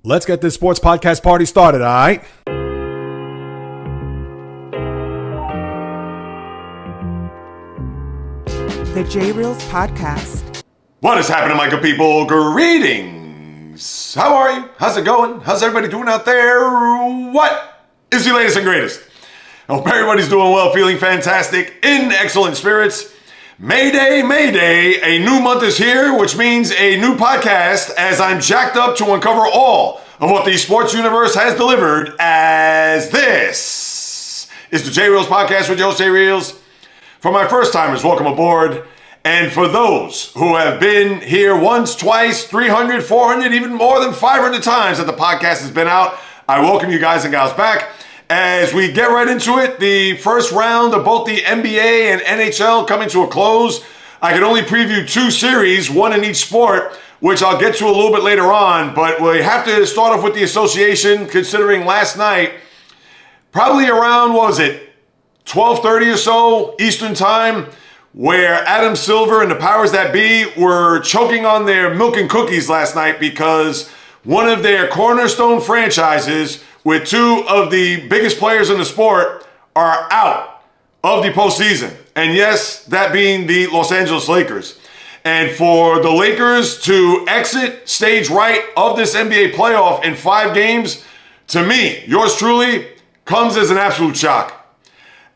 Let's get this sports podcast party started, all right? The JAYREELZ podcast. What is happening, my good people? Greetings. How are you? How's it going? How's everybody doing out there? What is the latest and greatest? I hope everybody's doing well, feeling fantastic, in excellent spirits. Mayday, Mayday, a new month is here, which means a new podcast as I'm jacked up to uncover all of what the sports universe has delivered, as this is the JAYREELZ podcast with your host, JAYREELZ. For my first timers, welcome aboard. And for those who have been here once, twice, 300, 400, even more than 500 times that the podcast has been out, I welcome you guys and gals back. As we get right into it, the first round of both the NBA and NHL coming to a close. I can only preview two series, one in each sport, which I'll get to a little bit later on. But we have to start off with the association, considering last night, probably around, 12:30 or so Eastern time, where Adam Silver and the powers that be were choking on their milk and cookies last night because one of their cornerstone franchises with two of the biggest players in the sport are out of the postseason. And yes, that being the Los Angeles Lakers. And for the Lakers to exit stage right of this NBA playoff in 5 games, to me, yours truly, comes as an absolute shock.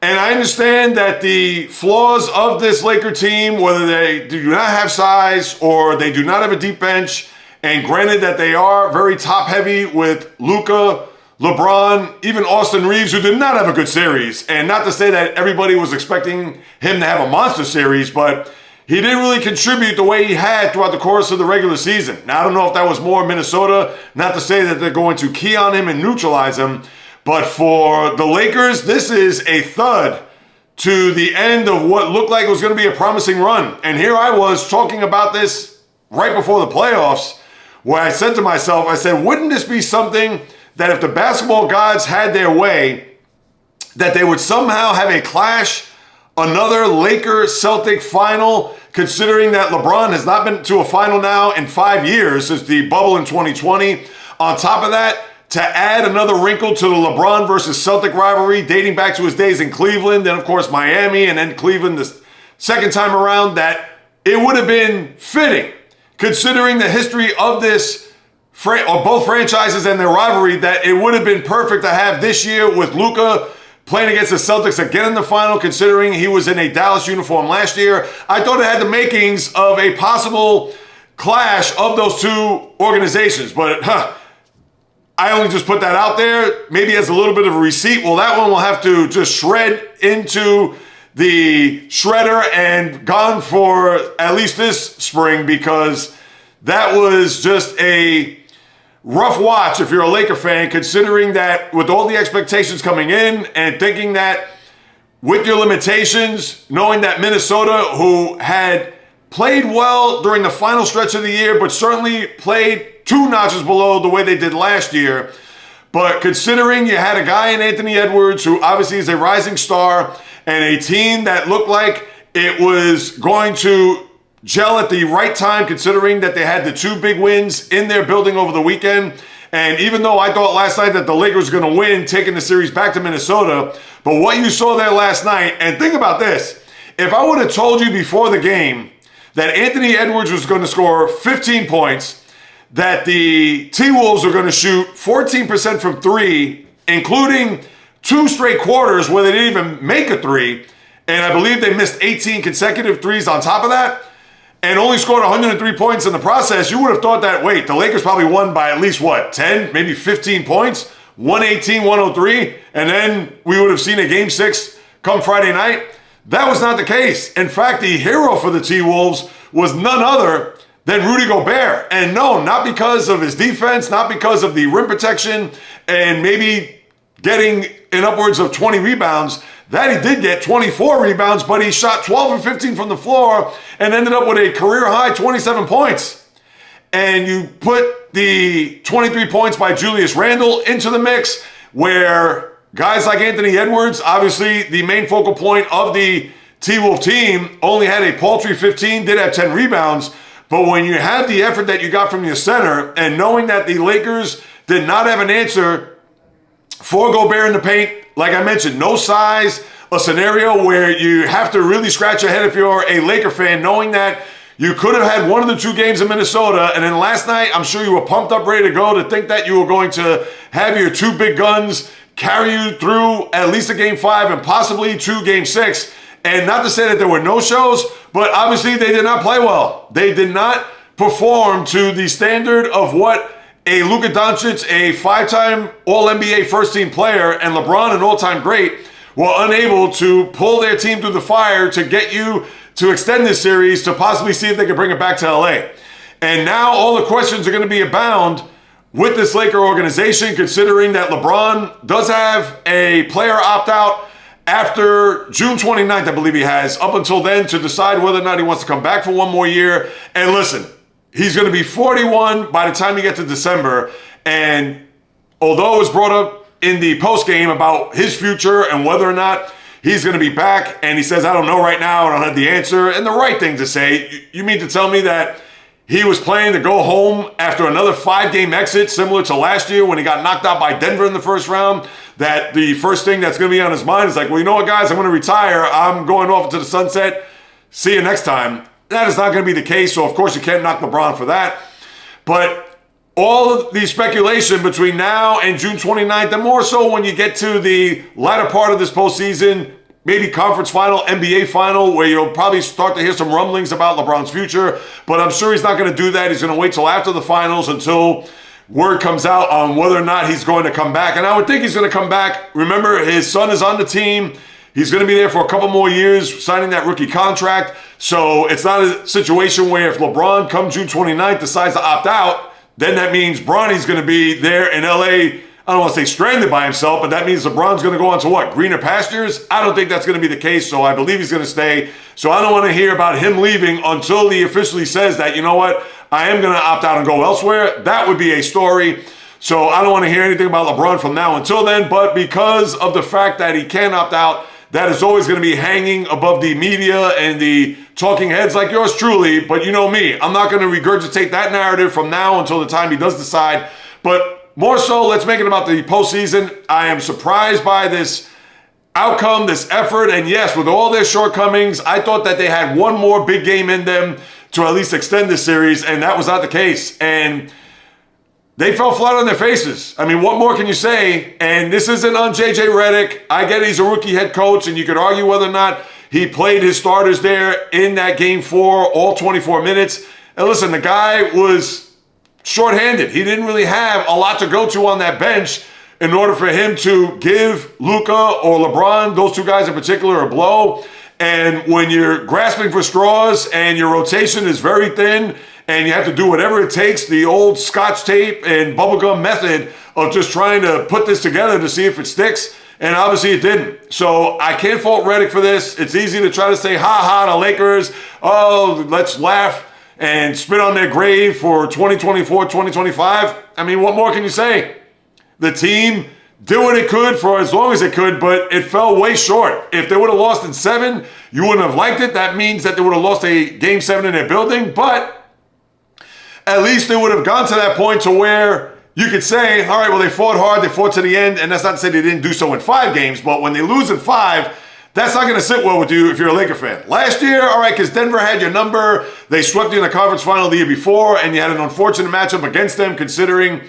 And I understand that the flaws of this Laker team, whether they do not have size or they do not have a deep bench, and granted that they are very top heavy with Luka, LeBron, even Austin Reeves, who did not have a good series. And not to say that everybody was expecting him to have a monster series, but he didn't really contribute the way he had throughout the course of the regular season. Now, I don't know if that was more Minnesota, not to say that they're going to key on him and neutralize him, but for the Lakers, this is a thud to the end of what looked like it was going to be a promising run. And here I was talking about this right before the playoffs, where I said to myself, I said, wouldn't this be something that if the basketball gods had their way, that they would somehow have a clash, another Laker-Celtic final, considering that LeBron has not been to a final now in 5 years since the bubble in 2020. On top of that, to add another wrinkle to the LeBron versus Celtic rivalry dating back to his days in Cleveland, then of course Miami, and then Cleveland the second time around, that it would have been fitting, considering the history of this or both franchises and their rivalry, that it would have been perfect to have this year with Luka playing against the Celtics again in the final, considering he was in a Dallas uniform last year. I thought it had the makings of a possible clash of those two organizations, but I only just put that out there, maybe as a little bit of a receipt. Well, that one will have to just shred into the shredder and gone for at least this spring, because that was just a rough watch if you're a Laker fan, considering that with all the expectations coming in and thinking that with your limitations, knowing that Minnesota, who had played well during the final stretch of the year, but certainly played 2 notches below the way they did last year, but considering you had a guy in Anthony Edwards, who obviously is a rising star, and a team that looked like it was going to gel at the right time, considering that they had the 2 big wins in their building over the weekend. And even though I thought last night that the Lakers were going to win, taking the series back to Minnesota, but what you saw there last night, and think about this, if I would have told you before the game that Anthony Edwards was going to score 15 points, that the T-Wolves were going to shoot 14% from 3, including 2 straight quarters where they didn't even make a 3, and I believe they missed 18 consecutive threes on top of that, and only scored 103 points in the process, you would have thought that, wait, the Lakers probably won by at least, 10, maybe 15 points, 118-103, and then we would have seen a Game 6 come Friday night. That was not the case. In fact, the hero for the T-Wolves was none other than Rudy Gobert. And no, not because of his defense, not because of the rim protection, and maybe getting in upwards of 20 rebounds. That he did get 24 rebounds, but he shot 12 and 15 from the floor and ended up with a career-high 27 points. And you put the 23 points by Julius Randle into the mix, where guys like Anthony Edwards, obviously the main focal point of the T-Wolf team, only had a paltry 15, did have 10 rebounds. But when you have the effort that you got from your center, and knowing that the Lakers did not have an answer for Gobert in the paint. Like I mentioned, no size, a scenario where you have to really scratch your head if you're a Laker fan, knowing that you could have had one of the 2 games in Minnesota, and then last night, I'm sure you were pumped up, ready to go, to think that you were going to have your 2 big guns carry you through at least a Game 5 and possibly 2 Game 6. And not to say that there were no shows, but obviously they did not play well. They did not perform to the standard of what a Luka Doncic, a 5-time All-NBA first-team player, and LeBron, an all-time great, were unable to pull their team through the fire to get you to extend this series to possibly see if they could bring it back to LA. And now all the questions are going to be abound with this Laker organization, considering that LeBron does have a player opt-out after June 29th, I believe he has, up until then, to decide whether or not he wants to come back for one more year. And listen, he's going to be 41 by the time you get to December. And although it was brought up in the post-game about his future and whether or not he's going to be back, and he says, I don't know right now, I don't have the answer, and the right thing to say. You mean to tell me that he was planning to go home after another 5-game exit, similar to last year when he got knocked out by Denver in the first round, that the first thing that's going to be on his mind is like, well, you know what, guys, I'm going to retire. I'm going off into the sunset. See you next time. That is not going to be the case, so of course you can't knock LeBron for that. But all of the speculation between now and June 29th, and more so when you get to the latter part of this postseason, maybe conference final, NBA final, where you'll probably start to hear some rumblings about LeBron's future. But I'm sure he's not going to do that. He's going to wait till after the finals, until word comes out on whether or not he's going to come back. And I would think he's going to come back. Remember, his son is on the team. He's going to be there for a couple more years, signing that rookie contract. So it's not a situation where if LeBron, come June 29th, decides to opt out, then that means Bronny's going to be there in LA. I don't want to say stranded by himself, but that means LeBron's going to go on to what? Greener pastures? I don't think that's going to be the case, so I believe he's going to stay. So I don't want to hear about him leaving until he officially says that, you know what, I am going to opt out and go elsewhere. That would be a story. So I don't want to hear anything about LeBron from now until then, but because of the fact that he can opt out, that is always going to be hanging above the media and the talking heads like yours truly. But you know me, I'm not going to regurgitate that narrative from now until the time he does decide. But more so, let's make it about the postseason. I am surprised by this outcome, this effort. And yes, with all their shortcomings, I thought that they had one more big game in them to at least extend this series, and that was not the case. And they fell flat on their faces. I mean, what more can you say? And this isn't on JJ Redick. I get he's a rookie head coach, and you could argue whether or not he played his starters there in that Game 4, all 24 minutes. And listen, the guy was shorthanded. He didn't really have a lot to go to on that bench in order for him to give Luka or LeBron, those 2 guys in particular, a blow. And when you're grasping for straws and your rotation is very thin and you have to do whatever it takes, the old Scotch tape and bubblegum method of just trying to put this together to see if it sticks, and obviously it didn't. So I can't fault Redick for this. It's easy to try to say, ha, the Lakers, oh, let's laugh and spit on their grave for 2024, 2025. I mean, what more can you say? The team did what it could for as long as it could, but it fell way short. If they would have lost in 7, you wouldn't have liked it. That means that they would have lost a Game 7 in their building, but at least they would have gone to that point to where you could say, all right, well, they fought hard, they fought to the end, and that's not to say they didn't do so in 5 games, but when they lose in 5, that's not going to sit well with you if you're a Laker fan. Last year, all right, because Denver had your number, they swept you in the conference final the year before, and you had an unfortunate matchup against them, considering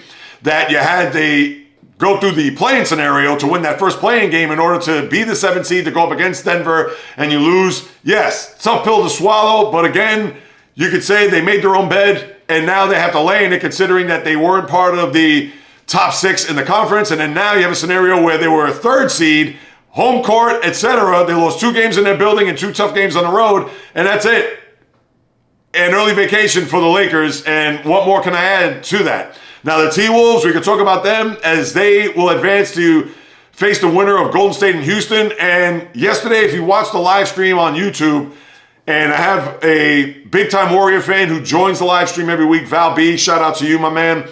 that you had the go through the play-in scenario to win that first play-in game in order to be the 7th seed to go up against Denver, and you lose. Yes, tough pill to swallow, but again, you could say they made their own bed, and now they have to lay in it considering that they weren't part of the top 6 in the conference, and then now you have a scenario where they were a 3rd seed, home court, etc. They lost 2 games in their building and 2 tough games on the road, and that's it. An early vacation for the Lakers, and what more can I add to that? Now, the T-Wolves, we can talk about them as they will advance to face the winner of Golden State and Houston. And yesterday, if you watched the live stream on YouTube, and I have a big-time Warrior fan who joins the live stream every week, Val B, shout out to you, my man.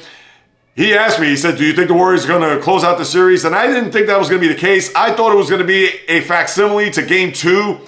He asked me, he said, do you think the Warriors are going to close out the series? And I didn't think that was going to be the case. I thought it was going to be a facsimile to Game 2,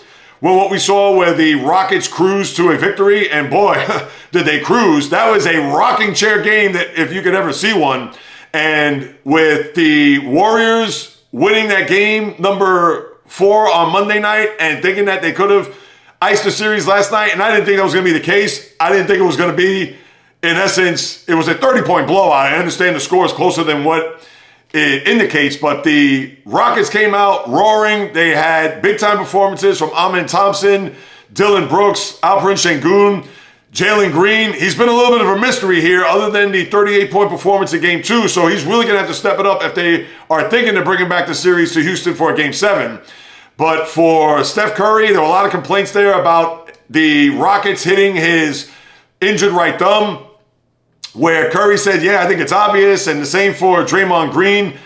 well, what we saw where the Rockets cruised to a victory, and boy, did they cruise. That was a rocking chair game that if you could ever see one. And with the Warriors winning that game number 4 on Monday night and thinking that they could have iced the series last night, and I didn't think that was going to be the case. I didn't think it was going to be, in essence, it was a 30-point blowout. I understand the score is closer than what it indicates, but the Rockets came out roaring. They had big-time performances from Amen Thompson, Dylan Brooks, Alperen Şengün, Jalen Green. He's been a little bit of a mystery here other than the 38-point performance in Game 2, so he's really going to have to step it up if they are thinking of bringing back the series to Houston for a Game 7. But for Steph Curry, there were a lot of complaints there about the Rockets hitting his injured right thumb, where Curry said, yeah, I think it's obvious, and the same for Draymond Green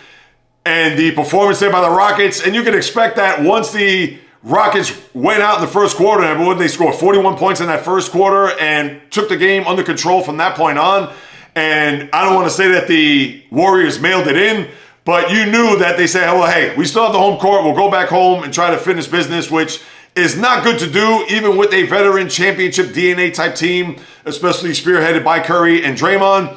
and the performance there by the Rockets. And you can expect that once the Rockets went out in the first quarter, and they scored 41 points in that first quarter and took the game under control from that point on. And I don't want to say that the Warriors mailed it in, but you knew that they said, well, hey, we still have the home court. We'll go back home and try to finish business, which is not good to do, even with a veteran championship DNA type team, especially spearheaded by Curry and Draymond.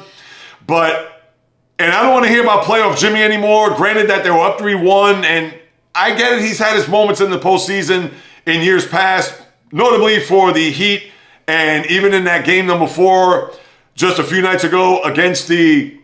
And I don't want to hear about playoff Jimmy anymore. Granted that they were up 3-1, and I get it. He's had his moments in the postseason in years past, notably for the Heat, and even in that game number 4 just a few nights ago against the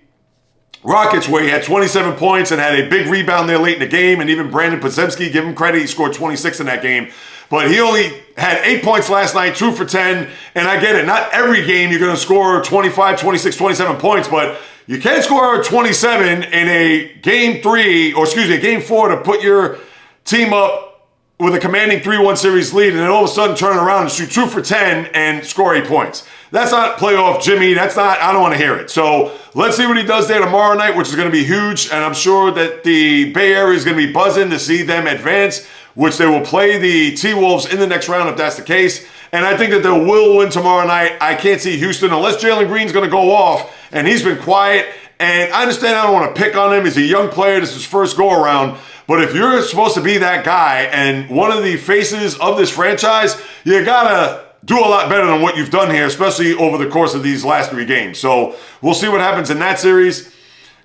Rockets, where he had 27 points and had a big rebound there late in the game, and even Brandon Podziemski, give him credit, he scored 26 in that game. But he only had 8 points last night, 2 for 10, and I get it. Not every game you're going to score 25, 26, 27 points, but you can't score 27 in a game 4 to put your team up with a commanding 3-1 series lead and then all of a sudden turn around and shoot 2 for 10 and score 8 points. That's not playoff Jimmy. I don't want to hear it. So let's see what he does there tomorrow night, which is going to be huge. And I'm sure that the Bay Area is going to be buzzing to see them advance, which they will play the T-Wolves in the next round if that's the case. And I think that they will win tomorrow night. I can't see Houston unless Jalen Green's going to go off, and he's been quiet. And I understand I don't want to pick on him. He's a young player. This is his first go-around. But if you're supposed to be that guy and one of the faces of this franchise, you got to do a lot better than what you've done here, especially over the course of these last 3 games. So we'll see what happens in that series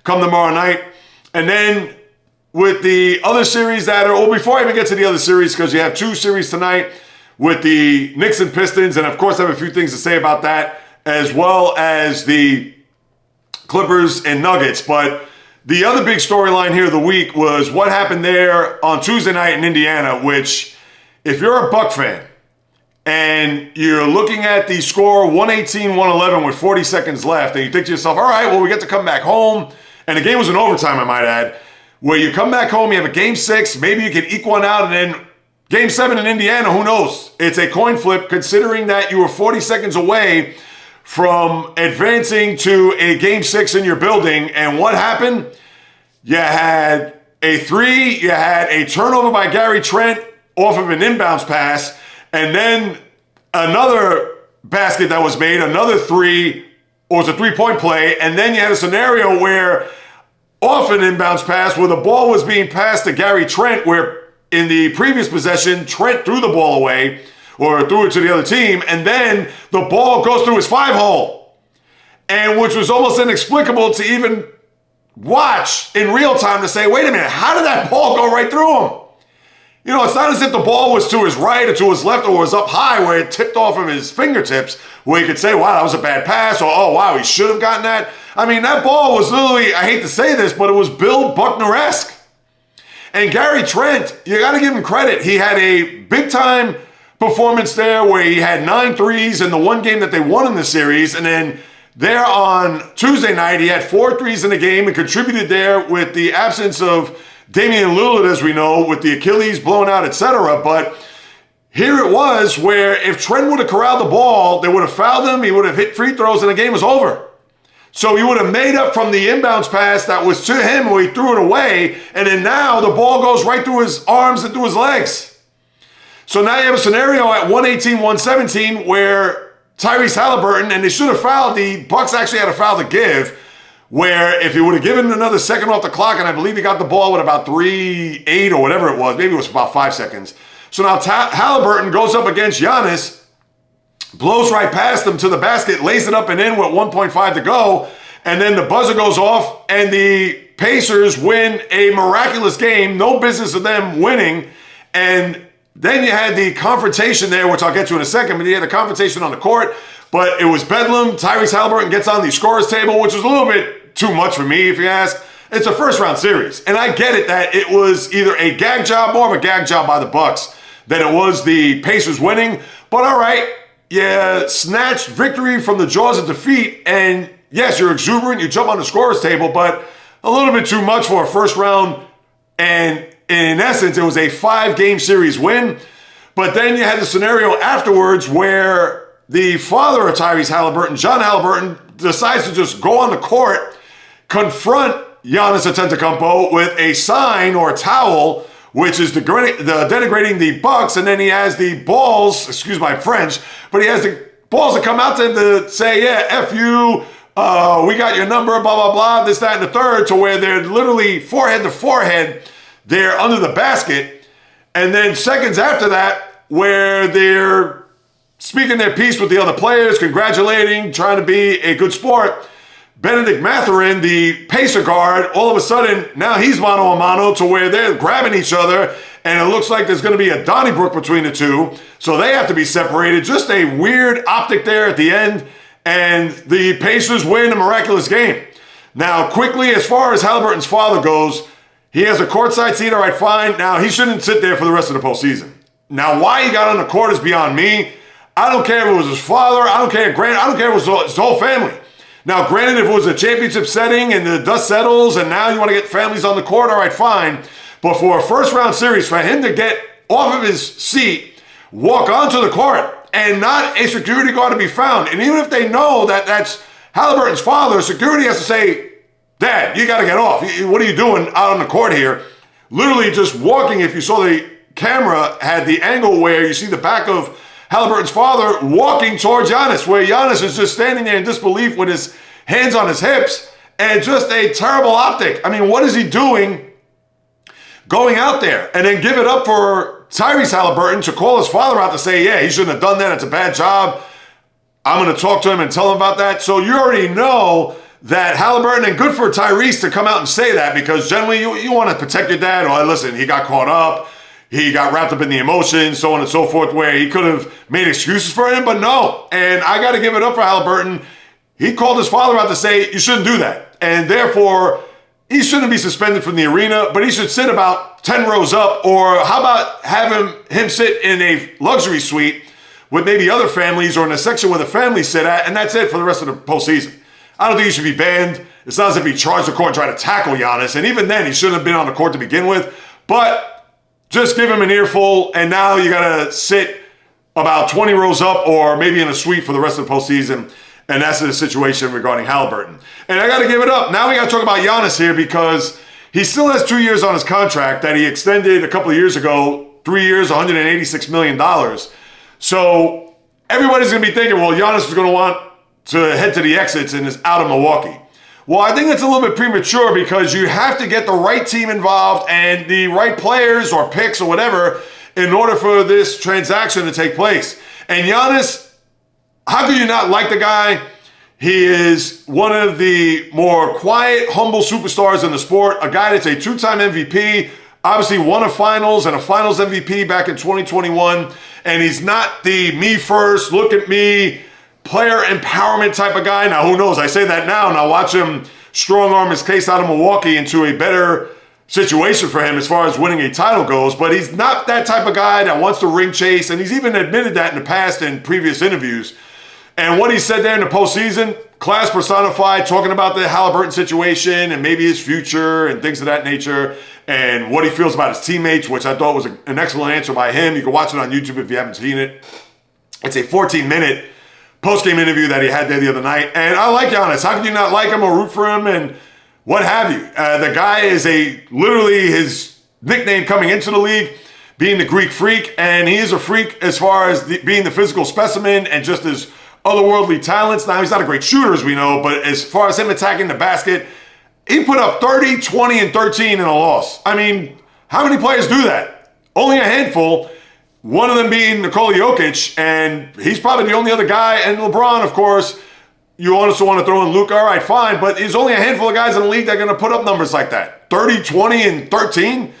come tomorrow night. And then with the other series before I even get to the other series, because you have 2 series tonight with the Knicks and Pistons, and of course I have a few things to say about that, as well as the Clippers and Nuggets. But the other big storyline here of the week was what happened there on Tuesday night in Indiana, which, if you're a Buck fan and you're looking at the score 118-111 with 40 seconds left, and you think to yourself, all right, well, we get to come back home, and the game was in overtime, I might add, where you come back home, you have a Game 6, maybe you can eke one out, and then Game 7 in Indiana, who knows? It's a coin flip, considering that you were 40 seconds away from advancing to a Game 6 in your building. And what happened? You had a 3, you had a turnover by Gary Trent off of an inbounds pass, and then another basket that was made, another 3, or it was a 3-point play, and then you had a scenario where off an inbounds pass where the ball was being passed to Gary Trent, where in the previous possession, Trent threw the ball away or threw it to the other team, and then the ball goes through his 5-hole, and which was almost inexplicable to even watch in real time to say, wait a minute, how did that ball go right through him? You know, it's not as if the ball was to his right or to his left or was up high where it tipped off of his fingertips where you could say, wow, that was a bad pass, or oh, wow, he should have gotten that. I mean, that ball was literally, I hate to say this, but it was Bill Buckner-esque. And Gary Trent, you got to give him credit. He had a big-time performance there where he had 9 threes in the one game that they won in the series. And then there on Tuesday night, he had 4 threes in the game and contributed there with the absence of Damian Lillard, as we know, with the Achilles blown out, etc. But here it was where if Trent would have corralled the ball, they would have fouled him, he would have hit free throws, and the game was over. So he would have made up from the inbounds pass that was to him where he threw it away, and then now the ball goes right through his arms and through his legs. So now you have a scenario at 118-117 where Tyrese Halliburton, and they should have fouled, the Bucks actually had a foul to give, where if he would have given another second off the clock, and I believe he got the ball with about 3-8 or whatever it was, maybe it was about 5 seconds. So now Halliburton goes up against Giannis, blows right past him to the basket, lays it up and in with 1.5 to go, And then the buzzer goes off and the Pacers win a miraculous game. No business of them winning. And then you had the confrontation there, which I'll get to in a second, but you had the confrontation on the court. But it was bedlam. Tyrese Haliburton gets on the scorer's table, which was a little bit too much for me, if you ask. It's a first-round series. And I get it that it was either a gag job, more of a gag job by the Bucks, than it was the Pacers winning. But all right, you snatched victory from the jaws of defeat. And yes, you're exuberant. You jump on the scorer's table, but a little bit too much for a first round. And in essence, it was a 5-game series win. But then you had the scenario afterwards where the father of Tyrese Haliburton, John Haliburton, decides to just go on the court, confront Giannis Antetokounmpo with a sign or a towel, which is denigrating the Bucks, and then he has the balls, excuse my French, but he has the balls to come out to him to say, yeah, F you, we got your number, blah, blah, blah, this, that, and the third, to where they're literally forehead to forehead, they're under the basket, and then seconds after that, where they're speaking their piece with the other players, congratulating, trying to be a good sport, Benedict Mathurin, the Pacer guard, all of a sudden, now he's mano-a-mano to where they're grabbing each other, and it looks like there's going to be a Donnybrook between the two, so they have to be separated. Just a weird optic there at the end, and the Pacers win a miraculous game. Now, quickly, as far as Haliburton's father goes, he has a courtside seat, all right, fine. Now, he shouldn't sit there for the rest of the postseason. Now, why he got on the court is beyond me. I don't care if it was his father. I don't care if it was his whole family. Now, granted, if it was a championship setting and the dust settles and now you want to get families on the court, all right, fine. But for a first-round series, for him to get off of his seat, walk onto the court, and not a security guard to be found, and even if they know that that's Haliburton's father, security has to say, Dad, you got to get off. What are you doing out on the court here? Literally just walking, if you saw the camera, had the angle where you see the back of Haliburton's father walking towards Giannis, where Giannis is just standing there in disbelief with his hands on his hips, and just a terrible optic. I mean, what is he doing going out there? And then give it up for Tyrese Haliburton to call his father out to say, yeah, he shouldn't have done that. It's a bad job. I'm going to talk to him and tell him about that. So you already know that Haliburton, and good for Tyrese to come out and say that, because generally you want to protect your dad. Or listen, he got caught up. He got wrapped up in the emotions, so on and so forth, where he could have made excuses for him, but no. And I got to give it up for Haliburton. He called his father out to say, you shouldn't do that. And therefore, he shouldn't be suspended from the arena, but he should sit about 10 rows up, or how about having him sit in a luxury suite with maybe other families, or in a section where the families sit at, and that's it for the rest of the postseason. I don't think he should be banned. It's not as if he charged the court and tried to tackle Giannis, and even then, he shouldn't have been on the court to begin with. But just give him an earful, and now you got to sit about 20 rows up, or maybe in a suite for the rest of the postseason. And that's the situation regarding Haliburton. And I got to give it up. Now we got to talk about Giannis here, because he still has 2 years on his contract that he extended a couple of years ago, 3 years, $186 million. So everybody's going to be thinking, well, Giannis is going to want to head to the exits and is out of Milwaukee. Well, I think that's a little bit premature, because you have to get the right team involved and the right players or picks or whatever in order for this transaction to take place. And Giannis, how could you not like the guy? He is one of the more quiet, humble superstars in the sport, a guy that's a 2-time MVP, obviously won a finals and a finals MVP back in 2021. And he's not the me first, look at me, player empowerment type of guy. Now, who knows? I say that now, and I'll watch him strong arm his case out of Milwaukee into a better situation for him as far as winning a title goes. But he's not that type of guy that wants to ring chase, and he's even admitted that in the past in previous interviews. And what he said there in the postseason, class personified, talking about the Haliburton situation and maybe his future and things of that nature, and what he feels about his teammates, which I thought was an excellent answer by him. You can watch it on YouTube if you haven't seen it. It's a 14-minute post-game interview that he had there the other night. And I like Giannis. How can you not like him or root for him and what have you? The guy is literally his nickname coming into the league, being the Greek freak. And he is a freak as far as being the physical specimen and just his otherworldly talents. Now, he's not a great shooter, as we know, but as far as him attacking the basket, he put up 30, 20, and 13 in a loss. I mean, how many players do that? Only a handful. One of them being Nikola Jokic, and he's probably the only other guy, and LeBron, of course, you also want to throw in Luka, all right, fine, but there's only a handful of guys in the league that are going to put up numbers like that. 30, 20, and 13.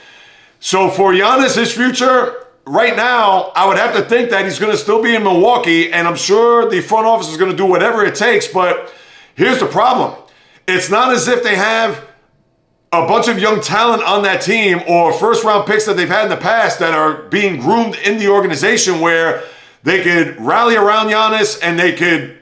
So for Giannis, his future, right now, I would have to think that he's going to still be in Milwaukee, and I'm sure the front office is going to do whatever it takes, but here's the problem. It's not as if they have a bunch of young talent on that team or first-round picks that they've had in the past that are being groomed in the organization where they could rally around Giannis and they could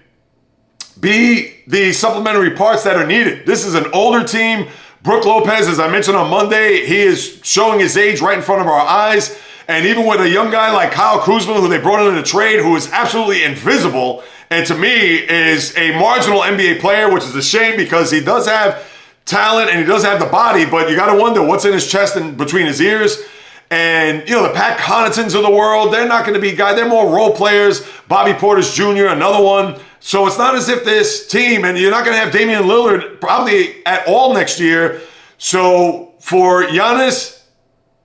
be the supplementary parts that are needed. This is an older team. Brook Lopez, as I mentioned on Monday, he is showing his age right in front of our eyes. And even with a young guy like Kyle Kuzma, who they brought in the trade, who is absolutely invisible, and to me is a marginal NBA player, which is a shame because he does have talent and he does have the body, but you got to wonder what's in his chest and between his ears. And, the Pat Connaughtons of the world, they're not going to be guys. They're more role players. Bobby Portis Jr., another one. So it's not as if this team, and you're not going to have Damian Lillard probably at all next year. So for Giannis,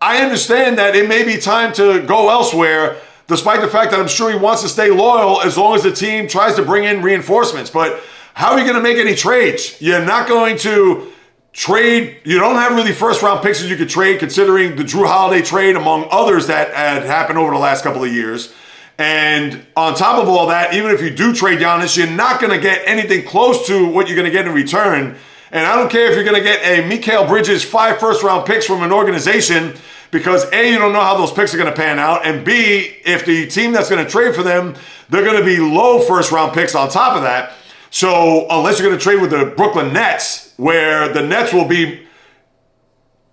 I understand that it may be time to go elsewhere, despite the fact that I'm sure he wants to stay loyal as long as the team tries to bring in reinforcements. But how are you going to make any trades? You're not going to trade. You don't have really first-round picks that you could trade, considering the Drew Holiday trade, among others that had happened over the last couple of years. And on top of all that, even if you do trade Giannis, you're not going to get anything close to what you're going to get in return. And I don't care if you're going to get a Mikal Bridges 5 first-round picks from an organization, because A, you don't know how those picks are going to pan out, and B, if the team that's going to trade for them, they're going to be low first-round picks on top of that. So unless you're going to trade with the Brooklyn Nets, where the Nets will be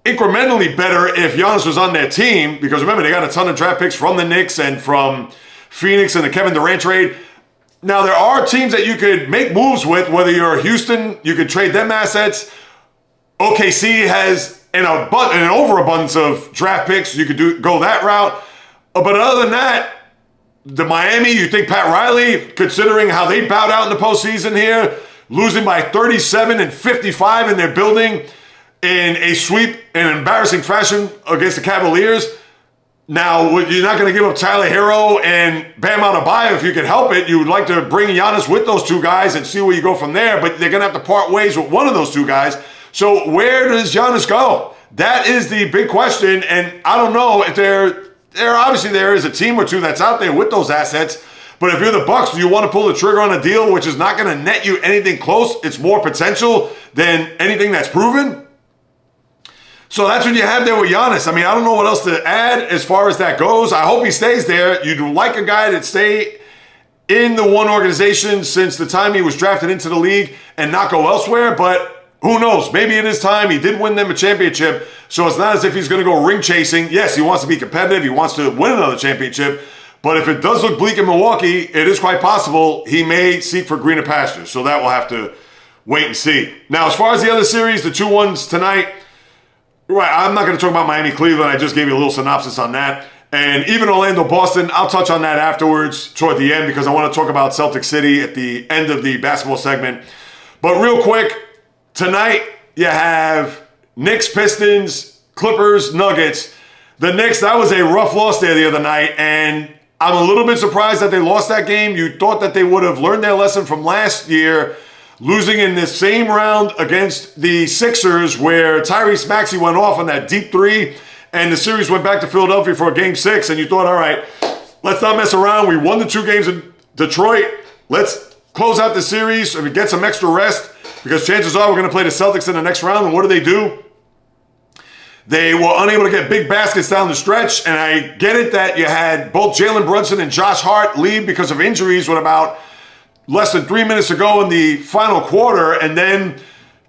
incrementally better if Giannis was on their team, because remember, they got a ton of draft picks from the Knicks and from Phoenix and the Kevin Durant trade. Now, there are teams that you could make moves with, whether you're Houston, you could trade them assets. OKC has an overabundance of draft picks. You could go that route. But other than that, the Miami, you think Pat Riley, considering how they bowed out in the postseason here, losing by 37 and 55 in their building in a sweep in embarrassing fashion against the Cavaliers. Now, you're not going to give up Tyler Hero and Bam Adebayo if you can help it. You would like to bring Giannis with those two guys and see where you go from there, but they're going to have to part ways with one of those two guys. So where does Giannis go? That is the big question, and I don't know if obviously there is a team or two that's out there with those assets, but if you're the Bucks, do you want to pull the trigger on a deal which is not going to net you anything close? It's more potential than anything that's proven. So that's what you have there with Giannis. I mean, I don't know what else to add as far as that goes. I hope he stays there. You'd like a guy that stay in the one organization since the time he was drafted into the league and not go elsewhere, but who knows? Maybe it is time. He did win them a championship, so it's not as if he's going to go ring chasing. Yes, he wants to be competitive. He wants to win another championship, but if it does look bleak in Milwaukee, it is quite possible he may seek for greener pastures, so that we'll have to wait and see. Now, as far as the other series, the two ones tonight, right, I'm not going to talk about Miami-Cleveland. I just gave you a little synopsis on that. And even Orlando-Boston, I'll touch on that afterwards toward the end because I want to talk about Celtics City at the end of the basketball segment. But real quick, tonight you have Knicks, Pistons, Clippers, Nuggets. The Knicks, that was a rough loss there the other night, and I'm a little bit surprised that they lost that game. You thought that they would have learned their lesson from last year, losing in this same round against the Sixers where Tyrese Maxey went off on that deep three and the series went back to Philadelphia for a game 6, and you thought, all right, let's not mess around. We won the 2 games in Detroit. Let's close out the series and get some extra rest because chances are we're going to play the Celtics in the next round. And what do? They were unable to get big baskets down the stretch, and I get it that you had both Jalen Brunson and Josh Hart leave because of injuries with about less than 3 minutes to go in the final quarter, and then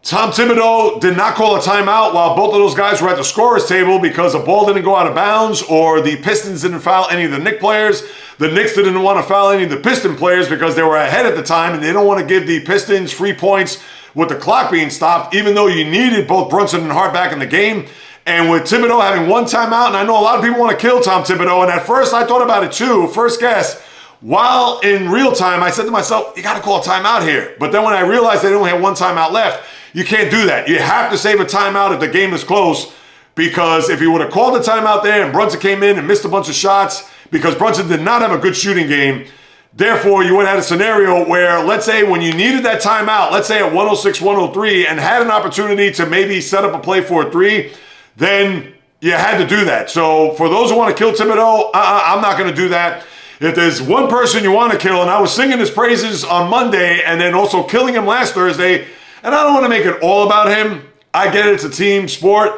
Tom Thibodeau did not call a timeout while both of those guys were at the scorer's table because a ball didn't go out of bounds or the Pistons didn't foul any of the Knicks players. The Knicks didn't want to foul any of the Piston players because they were ahead at the time, and they don't want to give the Pistons free points with the clock being stopped, even though you needed both Brunson and Hart back in the game. And with Thibodeau having one timeout, and I know a lot of people want to kill Tom Thibodeau, and at first I thought about it too, first guess. While in real time, I said to myself, you got to call a timeout here. But then when I realized they only had one timeout left, you can't do that. You have to save a timeout if the game is close, because if he would have called the timeout there and Brunson came in and missed a bunch of shots, because Brunson did not have a good shooting game, Therefore, you would have had a scenario where, let's say when you needed that timeout, let's say at 106, 103, and had an opportunity to maybe set up a play for a three, then you had to do that. So for those who want to kill Thibodeau, I'm not going to do that. If there's one person you want to kill, and I was singing his praises on Monday and then also killing him last Thursday, and I don't want to make it all about him. I get it, it's a team sport.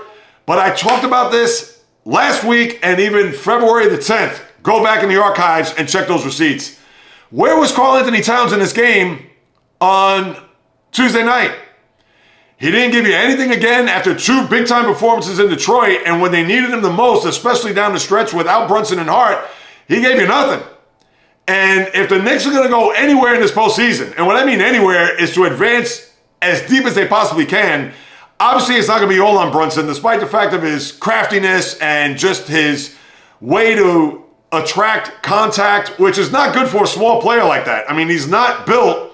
But I talked about this last week and even February the 10th. Go back in the archives and check those receipts. Where was Karl-Anthony Towns in this game on Tuesday night? He didn't give you anything again after two big-time performances in Detroit, and when they needed him the most, especially down the stretch without Brunson and Hart, he gave you nothing. And if the Knicks are going to go anywhere in this postseason, and what I mean anywhere is to advance as deep as they possibly can, obviously it's not going to be all on Brunson, despite the fact of his craftiness and just his way to attract contact, which is not good for a small player like that. I mean, he's not built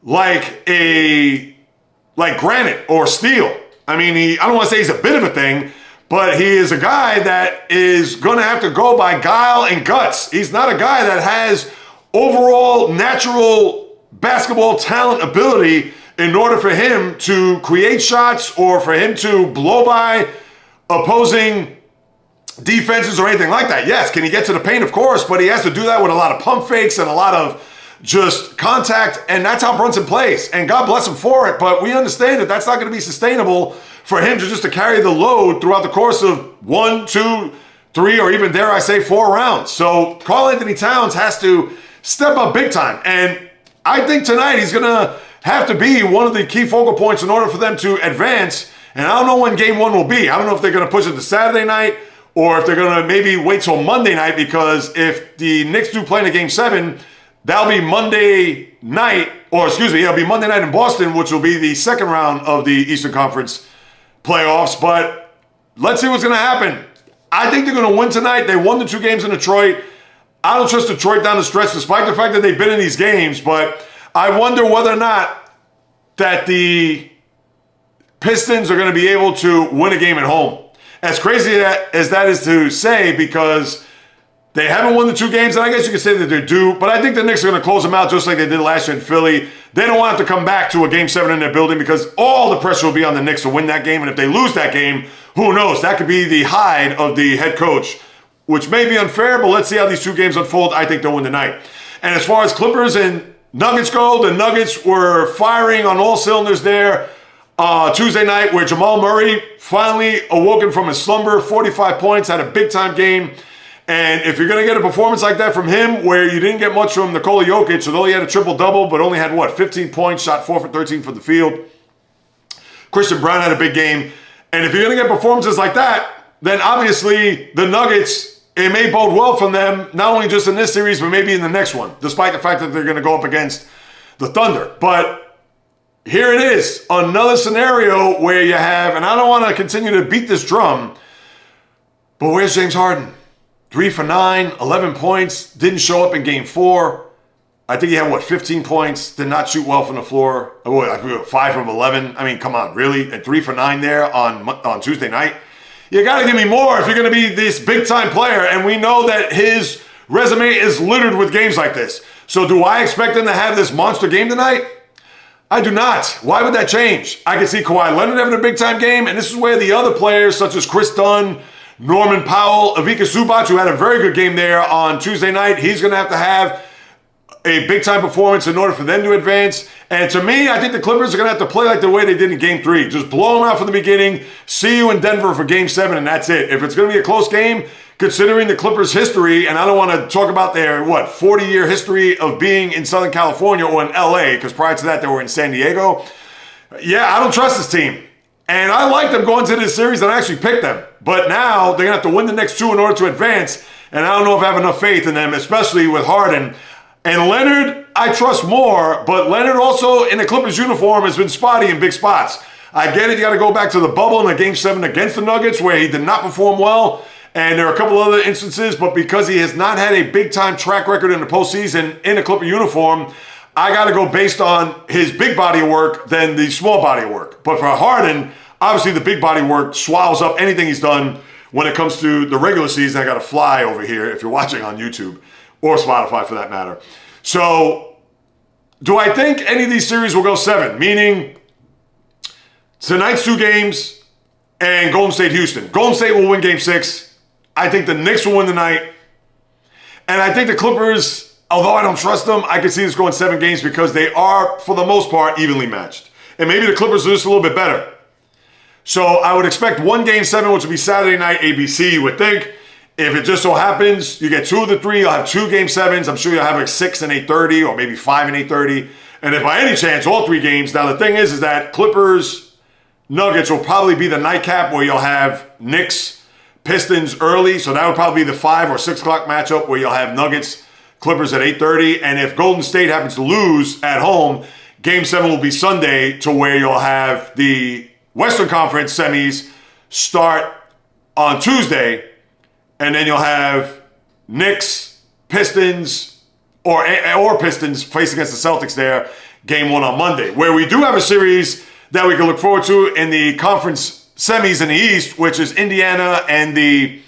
like granite or steel. I mean, I don't want to say he's a bit of a thing, but he is a guy that is going to have to go by guile and guts. He's not a guy that has overall natural basketball talent ability in order for him to create shots or for him to blow by opposing defenses or anything like that. Yes, can he get to the paint? Of course, but he has to do that with a lot of pump fakes and a lot of just contact, and that's how Brunson plays. And God bless him for it, but we understand that that's not going to be sustainable for him to carry the load throughout the course of 1, 2, 3, or even dare I say 4 rounds. So Karl-Anthony Towns has to step up big time. And I think tonight he's going to have to be one of the key focal points in order for them to advance. And I don't know when game 1 will be. I don't know if they're going to push it to Saturday night or if they're going to maybe wait till Monday night, because if the Knicks do play in a game 7, that'll be Monday night, it'll be Monday night in Boston, which will be the second round of the Eastern Conference playoffs. But let's see what's going to happen. I think they're going to win tonight. They won the 2 games in Detroit. I don't trust Detroit down the stretch, despite the fact that they've been in these games. But I wonder whether or not that the Pistons are going to be able to win a game at home. As crazy as that is to say, because they haven't won the 2 games, and I guess you could say that they're due, but I think the Knicks are going to close them out just like they did last year in Philly. They don't want to come back to a game 7 in their building, because all the pressure will be on the Knicks to win that game, and if they lose that game, who knows? That could be the hide of the head coach, which may be unfair, but let's see how these 2 games unfold. I think they'll win tonight. And as far as Clippers and Nuggets go, the Nuggets were firing on all cylinders there Tuesday night, where Jamal Murray finally awoken from his slumber, 45 points, had a big-time game. And if you're going to get a performance like that from him, where you didn't get much from Nikola Jokic, although he had a triple-double, but only had, 15 points, shot 4 for 13 from the field. Christian Brown had a big game. And if you're going to get performances like that, then obviously the Nuggets, it may bode well from them, not only just in this series, but maybe in the next one, despite the fact that they're going to go up against the Thunder. But here it is, another scenario where you have, and I don't want to continue to beat this drum, but where's James Harden? 3 for 9, 11 points, didn't show up in game 4. I think he had, 15 points, did not shoot well from the floor. 5 from 11. I mean, come on, really? And 3 for 9 there on Tuesday night? You got to give me more if you're going to be this big-time player, and we know that his resume is littered with games like this. So do I expect him to have this monster game tonight? I do not. Why would that change? I can see Kawhi Leonard having a big-time game, and this is where the other players, such as Chris Dunn, Norman Powell, Ivica Zubac, who had a very good game there on Tuesday night, he's going to have a big-time performance in order for them to advance. And to me, I think the Clippers are going to have to play like the way they did in Game 3. Just blow them out from the beginning, see you in Denver for Game 7, and that's it. If it's going to be a close game, considering the Clippers' history, and I don't want to talk about their, 40-year history of being in Southern California or in LA, because prior to that they were in San Diego. Yeah, I don't trust this team. And I like them going to this series, and I actually picked them. But now they're going to have to win the next 2 in order to advance, and I don't know if I have enough faith in them, especially with Harden. And Leonard, I trust more, but Leonard also in the Clippers uniform has been spotty in big spots. I get it, you got to go back to the bubble in the Game 7 against the Nuggets where he did not perform well, and there are a couple other instances, but because he has not had a big-time track record in the postseason in a Clipper uniform, I got to go based on his big body of work than the small body of work. But for Harden, obviously the big body work swallows up anything he's done when it comes to the regular season. I got to fly over here if you're watching on YouTube or Spotify for that matter. So, do I think any of these series will go 7? Meaning, tonight's 2 games and Golden State, Houston. Golden State will win Game 6. I think the Knicks will win the night. And I think the Clippers, although I don't trust them, I can see this going 7 games because they are, for the most part, evenly matched. And maybe the Clippers are just a little bit better. So I would expect 1 Game 7, which would be Saturday night ABC, you would think. If it just so happens, you get 2 of the 3, you'll have 2 Game 7s. I'm sure you'll have like 6 and 8:30 or maybe 5 and 8:30. And if by any chance, all 3 games. Now, the thing is that Clippers, Nuggets will probably be the nightcap where you'll have Knicks, Pistons early. So that would probably be the 5 or 6 o'clock matchup where you'll have Nuggets, Clippers at 8:30. And if Golden State happens to lose at home, Game 7 will be Sunday to where you'll have the Western Conference semis start on Tuesday, and then you'll have Knicks, Pistons, or Pistons face against the Celtics there, Game 1 on Monday, where we do have a series that we can look forward to in the conference semis in the East, which is Indiana and the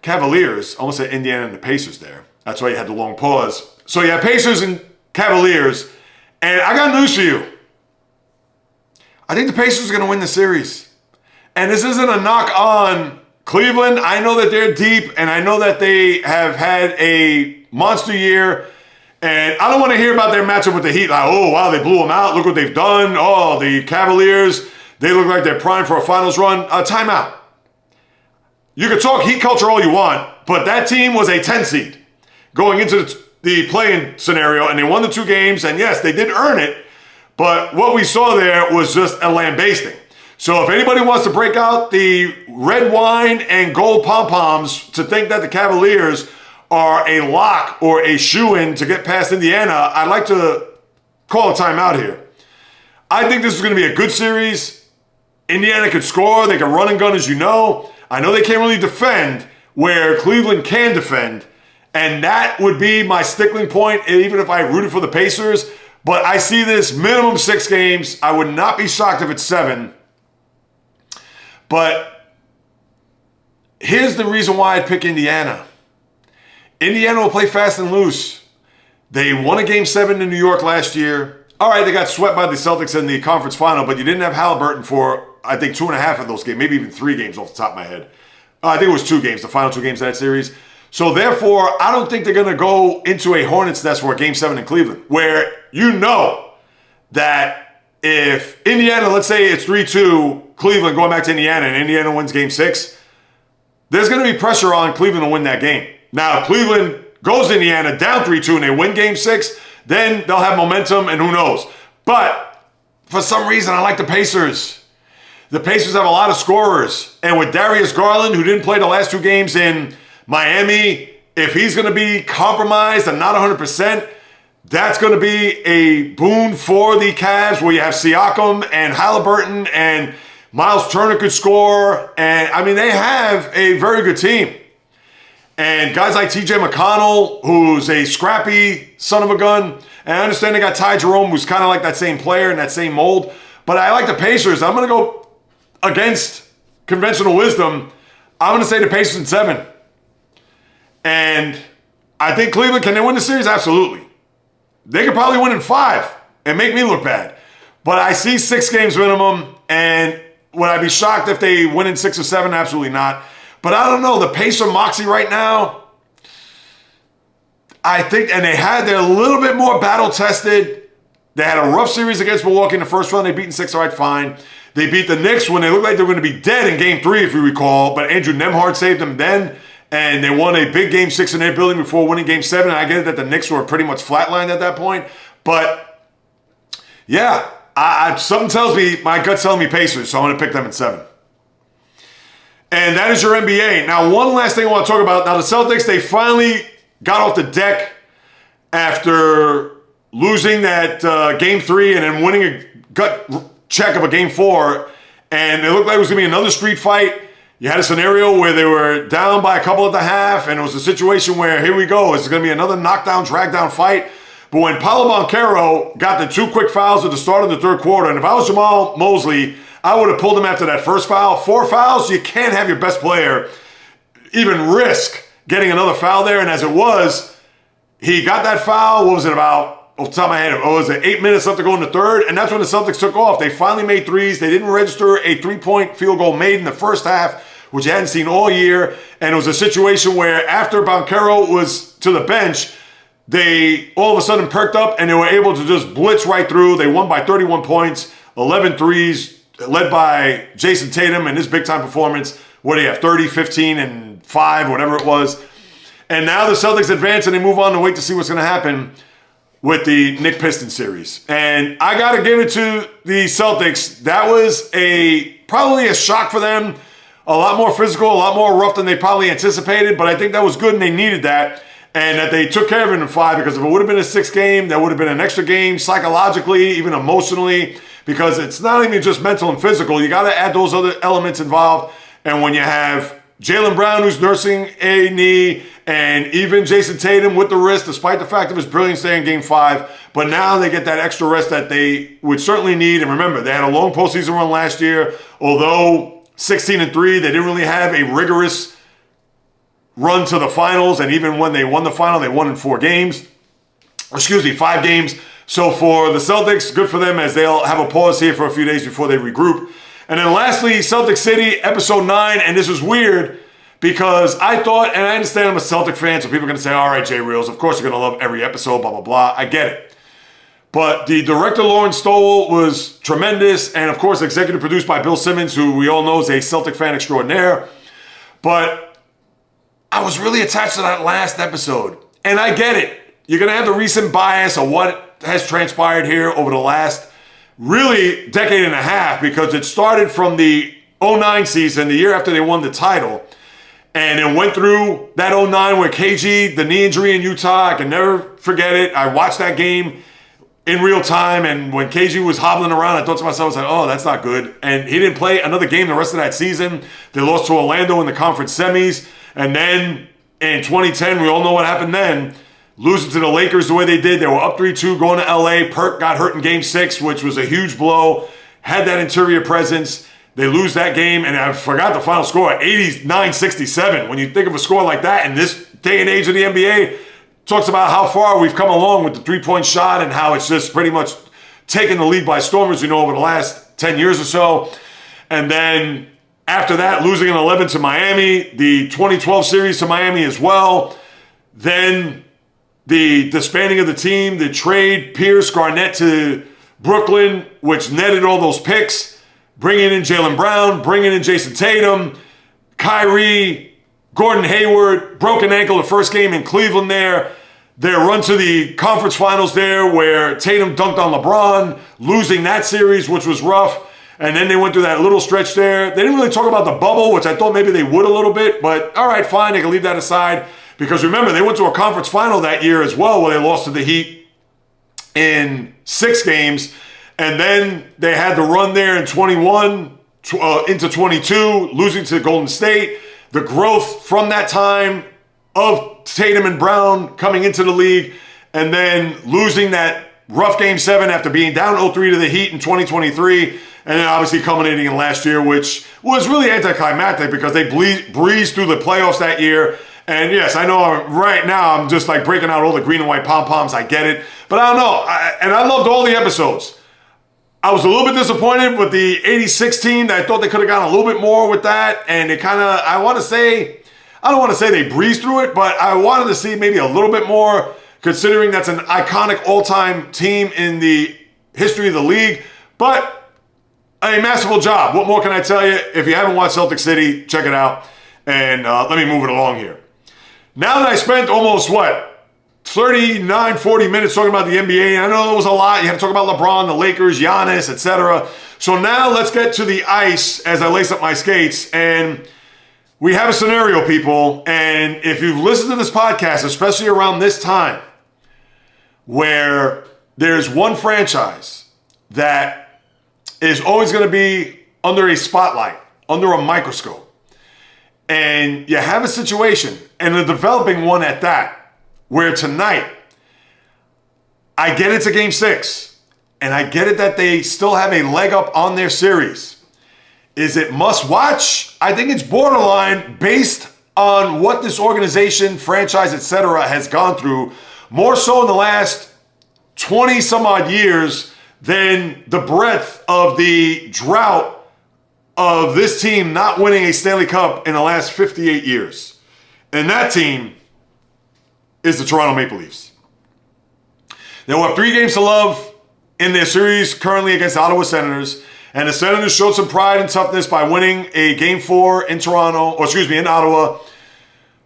Cavaliers. I almost said Indiana and the Pacers there. That's why you had the long pause. So you have Pacers and Cavaliers, and I got news for you. I think the Pacers are going to win the series. And this isn't a knock on Cleveland. I know that they're deep, and I know that they have had a monster year. And I don't want to hear about their matchup with the Heat. Like, oh, wow, they blew them out. Look what they've done. Oh, the Cavaliers, they look like they're primed for a finals run. Timeout. You can talk Heat culture all you want, but that team was a 10 seed going into the play-in scenario, and they won the 2 games. And yes, they did earn it. But what we saw there was just a lambasting. So if anybody wants to break out the red wine and gold pom-poms to think that the Cavaliers are a lock or a shoo-in to get past Indiana, I'd like to call a timeout here. I think this is going to be a good series. Indiana could score. They can run and gun, as you know. I know they can't really defend where Cleveland can defend. And that would be my stickling point, even if I rooted for the Pacers. But I see this minimum 6 games. I would not be shocked if it's 7. But here's the reason why I'd pick Indiana. Indiana will play fast and loose. They won a Game 7 in New York last year. All right, they got swept by the Celtics in the conference final, but you didn't have Halliburton for, I think, 2.5 of those games, maybe even 3 games off the top of my head. I think it was 2 games, the final 2 games of that series. So therefore, I don't think they're going to go into a Hornets nest for a Game 7 in Cleveland, where you know that if Indiana, let's say it's 3-2, Cleveland going back to Indiana, and Indiana wins Game 6, there's going to be pressure on Cleveland to win that game. Now, if Cleveland goes to Indiana down 3-2 and they win Game 6, then they'll have momentum, and who knows. But for some reason, I like the Pacers. The Pacers have a lot of scorers, and with Darius Garland, who didn't play the last 2 games in Miami, if he's going to be compromised and not 100%, that's going to be a boon for the Cavs, where you have Siakam and Halliburton and Miles Turner could score. And, I mean, they have a very good team. And guys like TJ McConnell, who's a scrappy son of a gun. And I understand they got Ty Jerome, who's kind of like that same player in that same mold. But I like the Pacers. I'm going to go against conventional wisdom. I'm going to say the Pacers in 7. And I think Cleveland, can they win the series? Absolutely. They could probably win in 5 and make me look bad. But I see 6 games minimum, and would I be shocked if they win in 6 or 7? Absolutely not. But I don't know. The Pacer moxie right now, I think, and they're a little bit more battle-tested. They had a rough series against Milwaukee in the first round. They beat in 6, all right, fine. They beat the Knicks when they looked like they were going to be dead in Game 3, if you recall. But Andrew Nembhard saved them then. And they won a big Game 6 in their building before winning Game 7. And I get it that the Knicks were pretty much flatlined at that point. But, yeah, something tells me, my gut's telling me Pacers, so I'm going to pick them in 7. And that is your NBA. Now, one last thing I want to talk about. Now, the Celtics, they finally got off the deck after losing that Game 3 and then winning a gut check of a Game 4. And it looked like it was going to be another street fight. You had a scenario where they were down by a couple at the half, and it was a situation where, here we go, it's going to be another knockdown, drag-down fight. But when Paolo Banchero got the 2 quick fouls at the start of the third quarter, and if I was Jamal Mosley, I would have pulled him after that first foul. 4 fouls, you can't have your best player even risk getting another foul there. And as it was, he got that foul. What was it about? Off the top of my head, it was 8 minutes left to go in the third, and that's when the Celtics took off. They finally made threes. They didn't register a three-point field goal made in the first half, which you hadn't seen all year. And it was a situation where after Banchero was to the bench, they all of a sudden perked up and they were able to just blitz right through. They won by 31 points, 11 threes, led by Jason Tatum and his big-time performance. What do you have, 30, 15, and 5, whatever it was. And now the Celtics advance and they move on to wait to see what's going to happen with the Knicks Pistons series. And I got to give it to the Celtics. That was probably a shock for them. A lot more physical, a lot more rough than they probably anticipated, but I think that was good and they needed that. And that they took care of it in 5, because if it would have been a 6 game, that would have been an extra game psychologically, even emotionally, because it's not even just mental and physical. You got to add those other elements involved. And when you have Jaylen Brown, who's nursing a knee, and even Jason Tatum with the wrist, despite the fact of his brilliance there in Game 5. But now they get that extra rest that they would certainly need. And remember, they had a long postseason run last year. Although 16-3, they didn't really have a rigorous run to the finals. And even when they won the final, they won in 5 games. So for the Celtics, good for them, as they'll have a pause here for a few days before they regroup. And then lastly, Celtics City, episode 9. And this was weird, because I thought, and I understand I'm a Celtic fan, so people are going to say, all right, JAYREELZ, of course you're going to love every episode, blah, blah, blah. I get it. But the director, Lawrence Stoll, was tremendous. And, of course, executive produced by Bill Simmons, who we all know is a Celtic fan extraordinaire. But I was really attached to that last episode. And I get it. You're going to have the recent bias of what has transpired here over the last really decade and a half, because it started from the 09 season, the year after they won the title. And it went through that 09 with KG, the knee injury in Utah. I can never forget it. I watched that game in real time, and when KG was hobbling around, I thought to myself, I was like, oh, that's not good. And he didn't play another game the rest of that season. They lost to Orlando in the conference semis. And then in 2010, we all know what happened then. Losing to the Lakers the way they did. They were up 3-2 going to LA. Perk got hurt in Game 6, which was a huge blow. Had that interior presence. They lose that game, and I forgot the final score, 89-67. When you think of a score like that in this day and age of the NBA, talks about how far we've come along with the three-point shot and how it's just pretty much taken the league by storm, as you know, over the last 10 years or so. And then after that, losing in 11 to Miami, the 2012 series to Miami as well. Then the disbanding of the team, the trade, Pierce, Garnett to Brooklyn, which netted all those picks. Bringing in Jaylen Brown, bringing in Jason Tatum, Kyrie, Gordon Hayward, broken ankle the first game in Cleveland there. Their run to the conference finals there, where Tatum dunked on LeBron, losing that series, which was rough. And then they went through that little stretch there. They didn't really talk about the bubble, which I thought maybe they would a little bit. But all right, fine, they can leave that aside. Because remember, they went to a conference final that year as well, where they lost to the Heat in 6 games. And then they had the run there in 21 into 22, losing to Golden State. The growth from that time of Tatum and Brown coming into the league, and then losing that rough Game 7 after being down 0-3 to the Heat in 2023, and then obviously culminating in last year, which was really anticlimactic because they breezed through the playoffs that year. And yes, I know right now I'm just like breaking out all the green and white pom-poms. I get it. But I don't know. I loved all the episodes. I was a little bit disappointed with the 86 team. I thought they could have gone a little bit more with that. And it kind of, I don't want to say they breezed through it, but I wanted to see maybe a little bit more, considering that's an iconic all-time team in the history of the league. But a masterful job. What more can I tell you? If you haven't watched Celtics City, check it out. And let me move it along here. Now that I spent almost, 39, 40 minutes talking about the NBA. I know there was a lot. You had to talk about LeBron, the Lakers, Giannis, etc. So now let's get to the ice as I lace up my skates. And we have a scenario, people. And if you've listened to this podcast, especially around this time, where there's one franchise that is always going to be under a spotlight, under a microscope, and you have a situation, and a developing one at that, where tonight, I get it's a Game 6, and I get it that they still have a leg up on their series. Is it must watch? I think it's borderline based on what this organization, franchise, etc. has gone through more so in the last 20 some odd years than the breadth of the drought of this team not winning a Stanley Cup in the last 58 years. And that team is the Toronto Maple Leafs. They will have 3 games to love in their series currently against the Ottawa Senators. And the Senators showed some pride and toughness by winning a Game 4 in in Ottawa,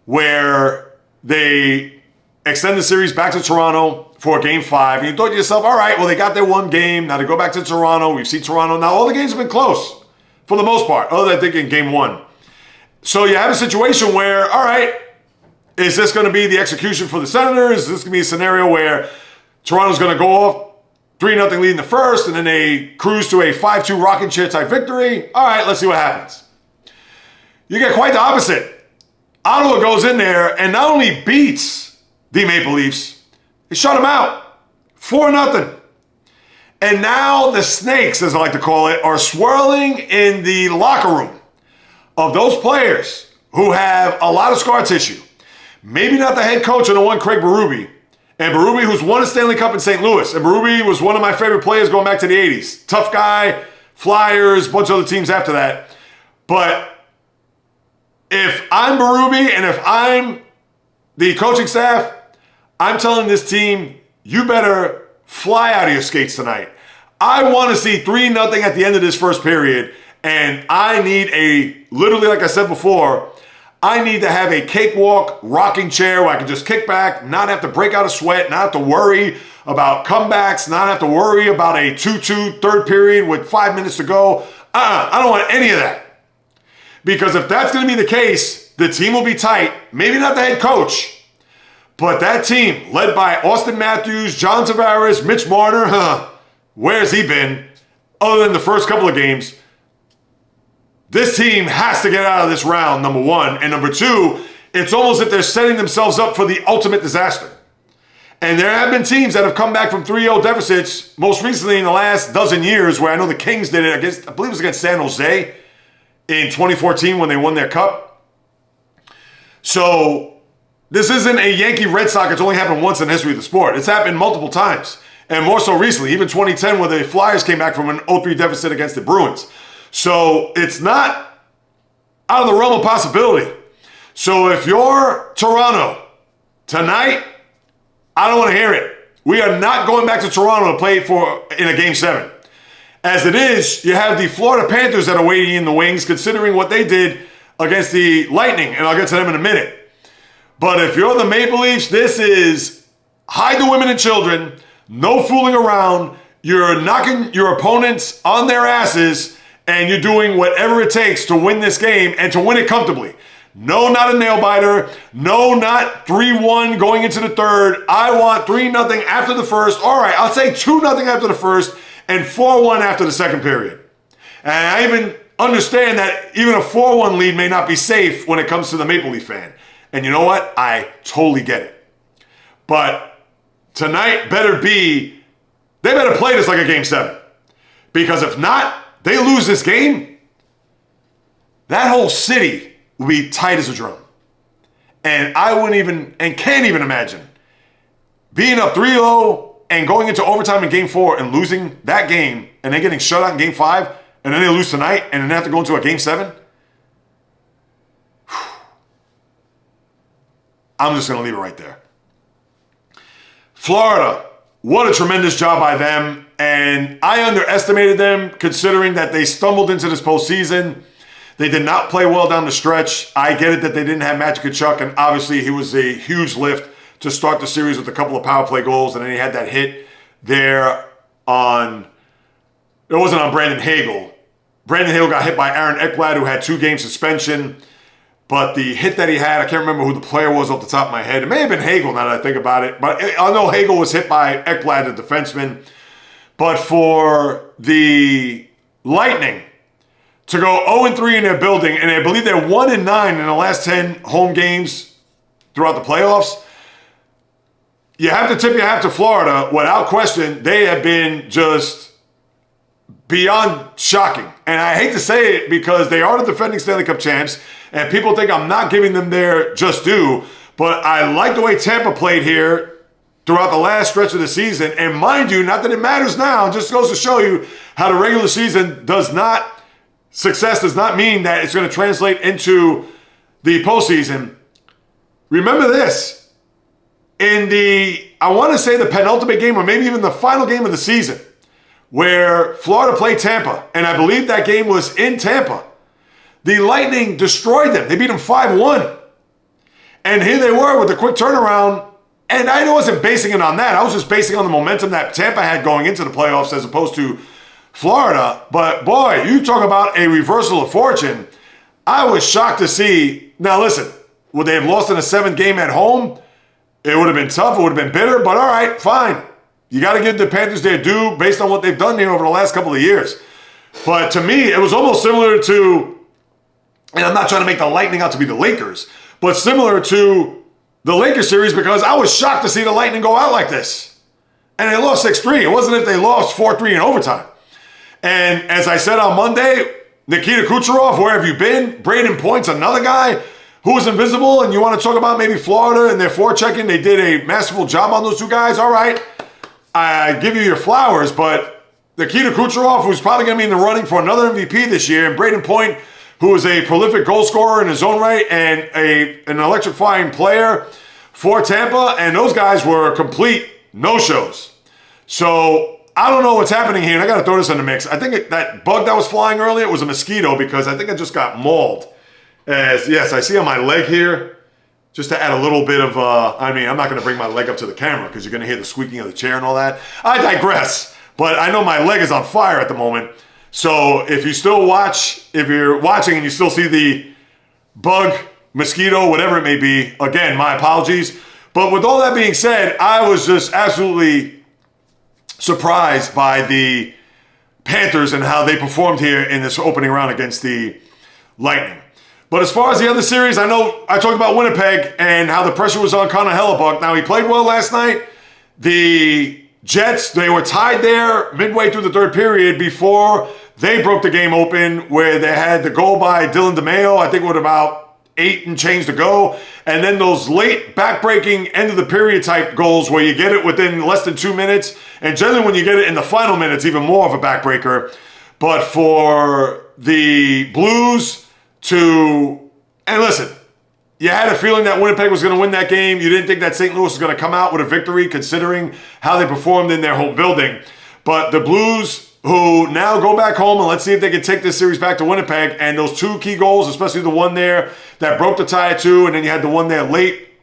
where they extend the series back to Toronto for Game 5. And you thought to yourself, all right, well, they got their one game. Now they go back to Toronto. We've seen Toronto. Now all the games have been close for the most part, other than I think in Game 1. So you have a situation where, all right, is this going to be the execution for the Senators? Is this going to be a scenario where Toronto's going to go off 3-0 lead in the first, and then they cruise to a 5-2 rocking chair type victory? All right, let's see what happens. You get quite the opposite. Ottawa goes in there and not only beats the Maple Leafs, they shut them out 4-0. And now the snakes, as I like to call it, are swirling in the locker room of those players who have a lot of scar tissue. Maybe not the head coach and the one, Craig Berube. And Berube, who's won a Stanley Cup in St. Louis. And Berube was one of my favorite players going back to the 80s. Tough guy, Flyers, bunch of other teams after that. But if I'm Berube and if I'm the coaching staff, I'm telling this team, you better fly out of your skates tonight. I want to see 3-0 at the end of this first period. And I need literally like I said before, I need to have a cakewalk rocking chair where I can just kick back, not have to break out a sweat, not have to worry about comebacks, not have to worry about a 2-2 third period with 5 minutes to go. I don't want any of that. Because if that's going to be the case, the team will be tight. Maybe not the head coach, but that team led by Austin Matthews, John Tavares, Mitch Marner, where's he been other than the first couple of games? This team has to get out of this round, number one. And number two, it's almost as if they're setting themselves up for the ultimate disaster. And there have been teams that have come back from 3-0 deficits, most recently in the last dozen years, where I know the Kings did it against, I believe it was against San Jose in 2014 when they won their cup. So this isn't a Yankee-Red Sox. It's only happened once in the history of the sport. It's happened multiple times. And more so recently, even 2010 where the Flyers came back from an 0-3 deficit against the Bruins. So it's not out of the realm of possibility. So if you're Toronto tonight, I don't want to hear it. We are not going back to Toronto to play in a Game 7. As it is, you have the Florida Panthers that are waiting in the wings, considering what they did against the Lightning, and I'll get to them in a minute. But if you're the Maple Leafs, this is hide the women and children, no fooling around. You're knocking your opponents on their asses, and you're doing whatever it takes to win this game and to win it comfortably. No, not a nail biter. No, not 3-1 going into the third. I want 3-0 after the first. All right, I'll say 2-0 after the first and 4-1 after the second period. And I even understand that even a 4-1 lead may not be safe when it comes to the Maple Leaf fan. And you know what? I totally get it. But tonight they better play this like a Game 7. Because if not, they lose this game, that whole city will be tight as a drum. And I can't even imagine being up 3-0 and going into overtime in Game 4 and losing that game and then getting shut out in Game 5 and then they lose tonight and then have to go into a Game 7. I'm just going to leave it right there. Florida, what a tremendous job by them. And I underestimated them considering that they stumbled into this postseason. They did not play well down the stretch. I get it that they didn't have Magic Kachuk, and obviously he was a huge lift to start the series with a couple of power play goals, and then he had that hit there it wasn't on Brandon Hagel. Brandon Hagel got hit by Aaron Ekblad, who had 2-game suspension. But the hit that he had, I can't remember who the player was off the top of my head. It may have been Hagel now that I think about it. But I know Hagel was hit by Ekblad, the defenseman. But for the Lightning to go 0-3 in their building, and I believe they're 1-9 in the last 10 home games throughout the playoffs, you have to tip your hat to Florida. Without question, they have been just beyond shocking. And I hate to say it because they are the defending Stanley Cup champs, and people think I'm not giving them their just due, but I like the way Tampa played here throughout the last stretch of the season. And mind you, not that it matters now, it just goes to show you how the regular season success does not mean that it's going to translate into the postseason. Remember this, I want to say the penultimate game or maybe even the final game of the season where Florida played Tampa, and I believe that game was in Tampa, the Lightning destroyed them. They beat them 5-1. And here they were with a quick turnaround. And I wasn't basing it on that. I was just basing on the momentum that Tampa had going into the playoffs as opposed to Florida. But boy, you talk about a reversal of fortune. I was shocked to see. Now listen, would they have lost in a 7th game at home? It would have been tough. It would have been bitter. But all right, fine. You got to give the Panthers their due based on what they've done here over the last couple of years. But to me, it was almost similar to, and I'm not trying to make the Lightning out to be the Lakers, but similar to the Lakers series because I was shocked to see the Lightning go out like this. And they lost 6-3. It wasn't if they lost 4-3 in overtime. And as I said on Monday, Nikita Kucherov, where have you been? Braden Point's another guy who was invisible. And you want to talk about maybe Florida and their forechecking. They did a masterful job on those two guys. All right, I give you your flowers. But Nikita Kucherov, who's probably going to be in the running for another MVP this year, and Braden Point, who is a prolific goal scorer in his own right and an electrifying player for Tampa. And those guys were complete no-shows. So I don't know what's happening here. And I got to throw this in the mix. I think that bug that was flying earlier, it was a mosquito because I think I just got mauled. Yes, I see on my leg here, just to add a little bit of, I'm not going to bring my leg up to the camera because you're going to hear the squeaking of the chair and all that. I digress. But I know my leg is on fire at the moment. So if you're watching and you still see the bug, mosquito, whatever it may be, again, my apologies. But with all that being said, I was just absolutely surprised by the Panthers and how they performed here in this opening round against the Lightning. But as far as the other series, I know I talked about Winnipeg and how the pressure was on Connor Hellebuck. Now, he played well last night. The Jets, they were tied there midway through the third period before they broke the game open where they had the goal by Dylan DeMayo, I think with about 8 and change to go. And then those late back-breaking end of the period type goals where you get it within less than 2 minutes. And generally when you get it in the final minutes, even more of a backbreaker. But for the Blues and listen, you had a feeling that Winnipeg was going to win that game. You didn't think that St. Louis was going to come out with a victory considering how they performed in their home building. But the Blues, who now go back home, and let's see if they can take this series back to Winnipeg. And those 2 key goals, especially the one there that broke the tie at 2, and then you had the one there late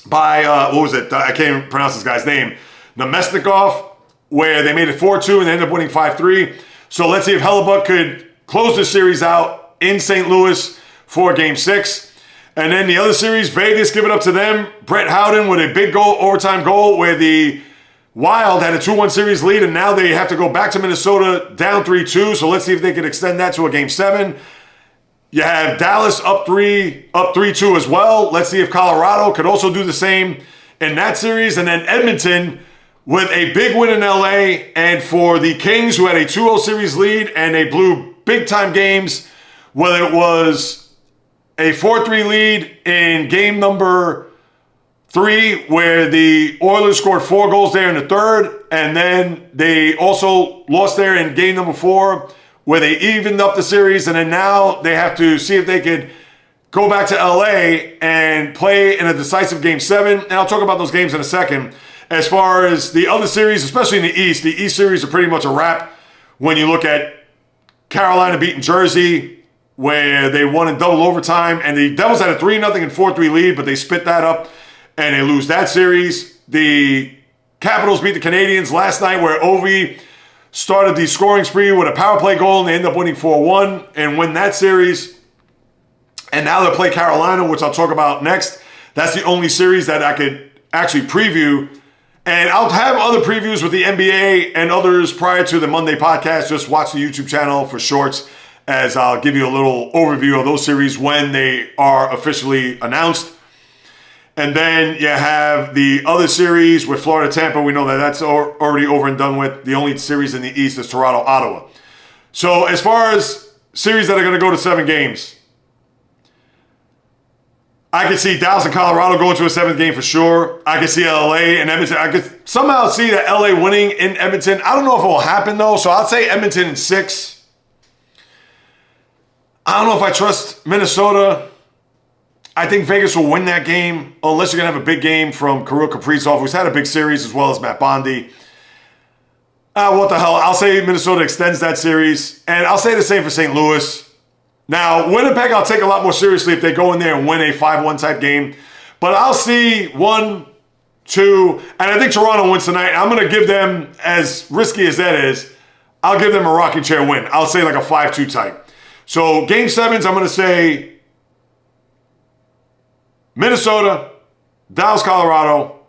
by, what was it? I can't even pronounce this guy's name. Nemesnikov, where they made it 4-2 and they ended up winning 5-3. So let's see if Hellebuck could close the series out in St. Louis for Game 6. And then the other series, Vegas, give it up to them. Brett Howden with a big goal, overtime goal, where the Wild had a 2-1 series lead, and now they have to go back to Minnesota down 3-2. So let's see if they can extend that to a Game 7. You have Dallas up 3-2 as well. Let's see if Colorado could also do the same in that series. And then Edmonton with a big win in LA. And for the Kings, who had a 2-0 series lead, and they blew big-time games, whether it was a 4-3 lead in game number 3, where the Oilers scored 4 goals there in the third, and then they also lost there in game number 4, where they evened up the series, and then now they have to see if they could go back to LA and play in a decisive Game 7. And I'll talk about those games in a second. As far as the other series, especially in the East series are pretty much a wrap when you look at Carolina beating Jersey, where they won in double overtime, and the Devils had a 3-0 and 4-3 lead, but they spit that up and they lose that series. The Capitals beat the Canadiens last night, where Ovi started the scoring spree with a power play goal, and they end up winning 4-1 and win that series. And now they play Carolina, which I'll talk about next. That's the only series that I could actually preview. And I'll have other previews with the NBA and others prior to the Monday podcast. Just watch the YouTube channel for shorts, as I'll give you a little overview of those series when they are officially announced. And then you have the other series with Florida-Tampa. We know that that's already over and done with. The only series in the East is Toronto-Ottawa. So as far as series that are going to go to 7 games, I could see Dallas and Colorado going to a 7th game for sure. I could see LA and Edmonton. I could somehow see that LA winning in Edmonton. I don't know if it will happen though, so I'll say Edmonton in 6. I don't know if I trust Minnesota. I think Vegas will win that game, unless you're going to have a big game from Kirill Kaprizov, who's had a big series, as well as Matt Bondy. What the hell? I'll say Minnesota extends that series, and I'll say the same for St. Louis. Now, Winnipeg, I'll take a lot more seriously if they go in there and win a 5-1 type game. But I'll see 1, 2, and I think Toronto wins tonight. I'm going to give them, as risky as that is, I'll give them a rocking chair win. I'll say like a 5-2 type. So, game 7s, I'm going to say Minnesota, Dallas, Colorado.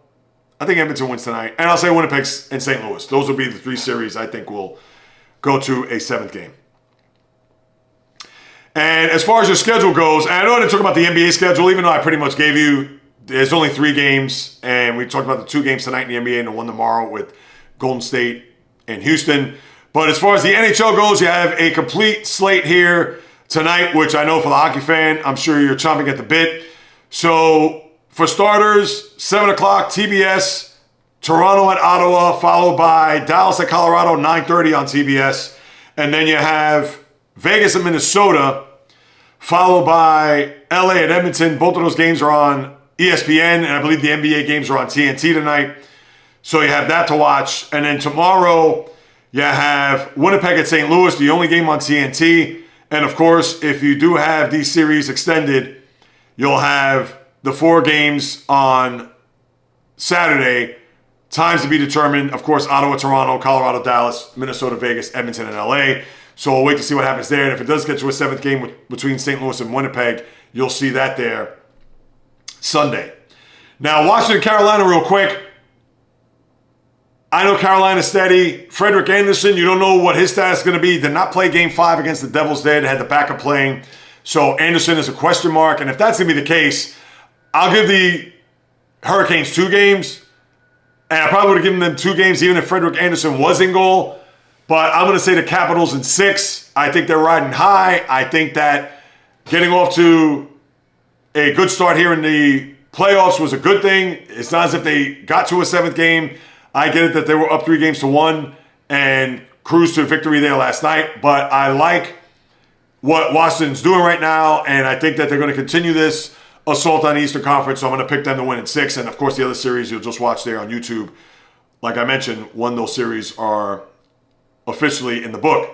I think Edmonton wins tonight. And I'll say Winnipeg and St. Louis. Those will be the 3 series I think will go to a 7th game. And as far as your schedule goes, and I know I didn't talk about the NBA schedule, even though I pretty much gave you, there's only 3 games. And we talked about the 2 games tonight in the NBA and the one tomorrow with Golden State and Houston. But as far as the NHL goes, you have a complete slate here tonight, which I know for the hockey fan, I'm sure you're chomping at the bit. So, for starters, 7 o'clock, TBS, Toronto at Ottawa, followed by Dallas at Colorado, 9:30 on TBS. And then you have Vegas and Minnesota, followed by LA and Edmonton. Both of those games are on ESPN, and I believe the NBA games are on TNT tonight. So you have that to watch. And then tomorrow, you have Winnipeg at St. Louis, the only game on TNT. And of course, if you do have these series extended, you'll have the 4 games on Saturday. Times to be determined. Of course, Ottawa, Toronto, Colorado, Dallas, Minnesota, Vegas, Edmonton, and LA. So we'll wait to see what happens there. And if it does get to a 7th game between St. Louis and Winnipeg, you'll see that there Sunday. Now, Washington, Carolina, real quick. I know Carolina's steady. Frederick Anderson, you don't know what his status is going to be. Did not play Game 5 against the Devils there. They had the backup playing. So Anderson is a question mark. And if that's going to be the case, I'll give the Hurricanes 2 games. And I probably would have given them 2 games even if Frederick Anderson was in goal. But I'm going to say the Capitals in 6. I think they're riding high. I think that getting off to a good start here in the playoffs was a good thing. It's not as if they got to a 7th game. I get it that they were up 3-1 and cruised to victory there last night. But I like what Washington's doing right now, and I think that they're going to continue this assault on the Eastern Conference, so I'm going to pick them to win in 6. And, of course, the other series you'll just watch there on YouTube. Like I mentioned, one of those series are officially in the book.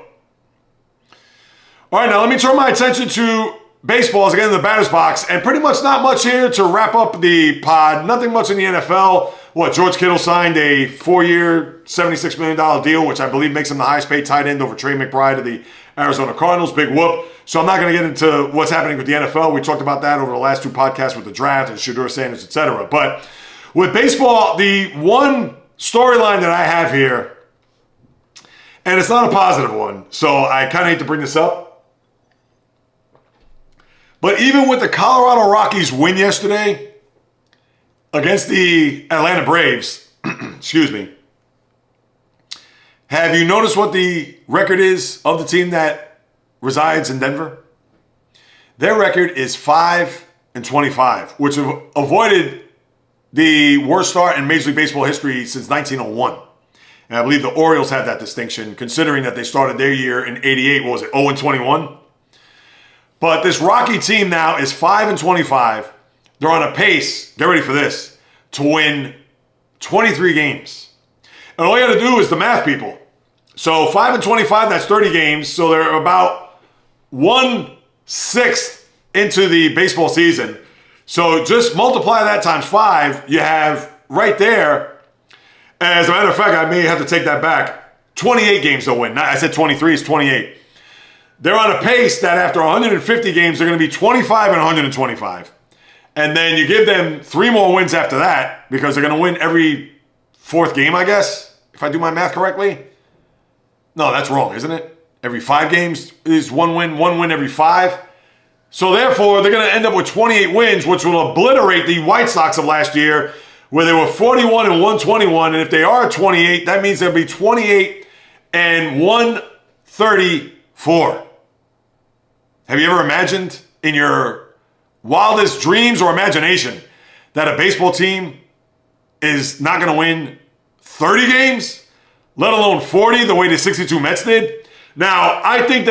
All right, now let me turn my attention to baseball as again in the batter's box, and pretty much not much here to wrap up the pod. Nothing much in the NFL. George Kittle signed a 4-year, $76 million deal, which I believe makes him the highest paid tight end over Trey McBride of the Arizona Cardinals. Big whoop. So I'm not going to get into what's happening with the NFL. We talked about that over the last 2 podcasts with the draft and Shedeur Sanders, etc. But with baseball, the one storyline that I have here, and it's not a positive one, so I kind of hate to bring this up, but even with the Colorado Rockies win yesterday against the Atlanta Braves, excuse me, have you noticed what the record is of the team that resides in Denver? Their record is 5-25, which avoided the worst start in Major League Baseball history since 1901. And I believe the Orioles have that distinction, considering that they started their year in 88, what was it, 0-21? But this Rocky team now is 5-25. They're on a pace, get ready for this, to win 23 games. And all you got to do is the math, people. So 5-25, that's 30 games. So they're about 1/6 into the baseball season. So just multiply that times 5. You have right there, as a matter of fact, I may have to take that back, 28 games they'll win. I said 23, it's 28. They're on a pace that after 150 games, they're going to be 25 and 125. And then you give them 3 more wins after that, because they're going to win every 4th game, I guess, if I do my math correctly. No, that's wrong, isn't it? Every 5 games is 1 win every 5. So therefore, they're going to end up with 28 wins, which will obliterate the White Sox of last year, where they were 41 and 121. And if they are 28, that means they'll be 28 and 134. Have you ever imagined in your wildest dreams or imagination that a baseball team is not going to win 30 games, let alone 40, the way the 62 Mets did. Now, I think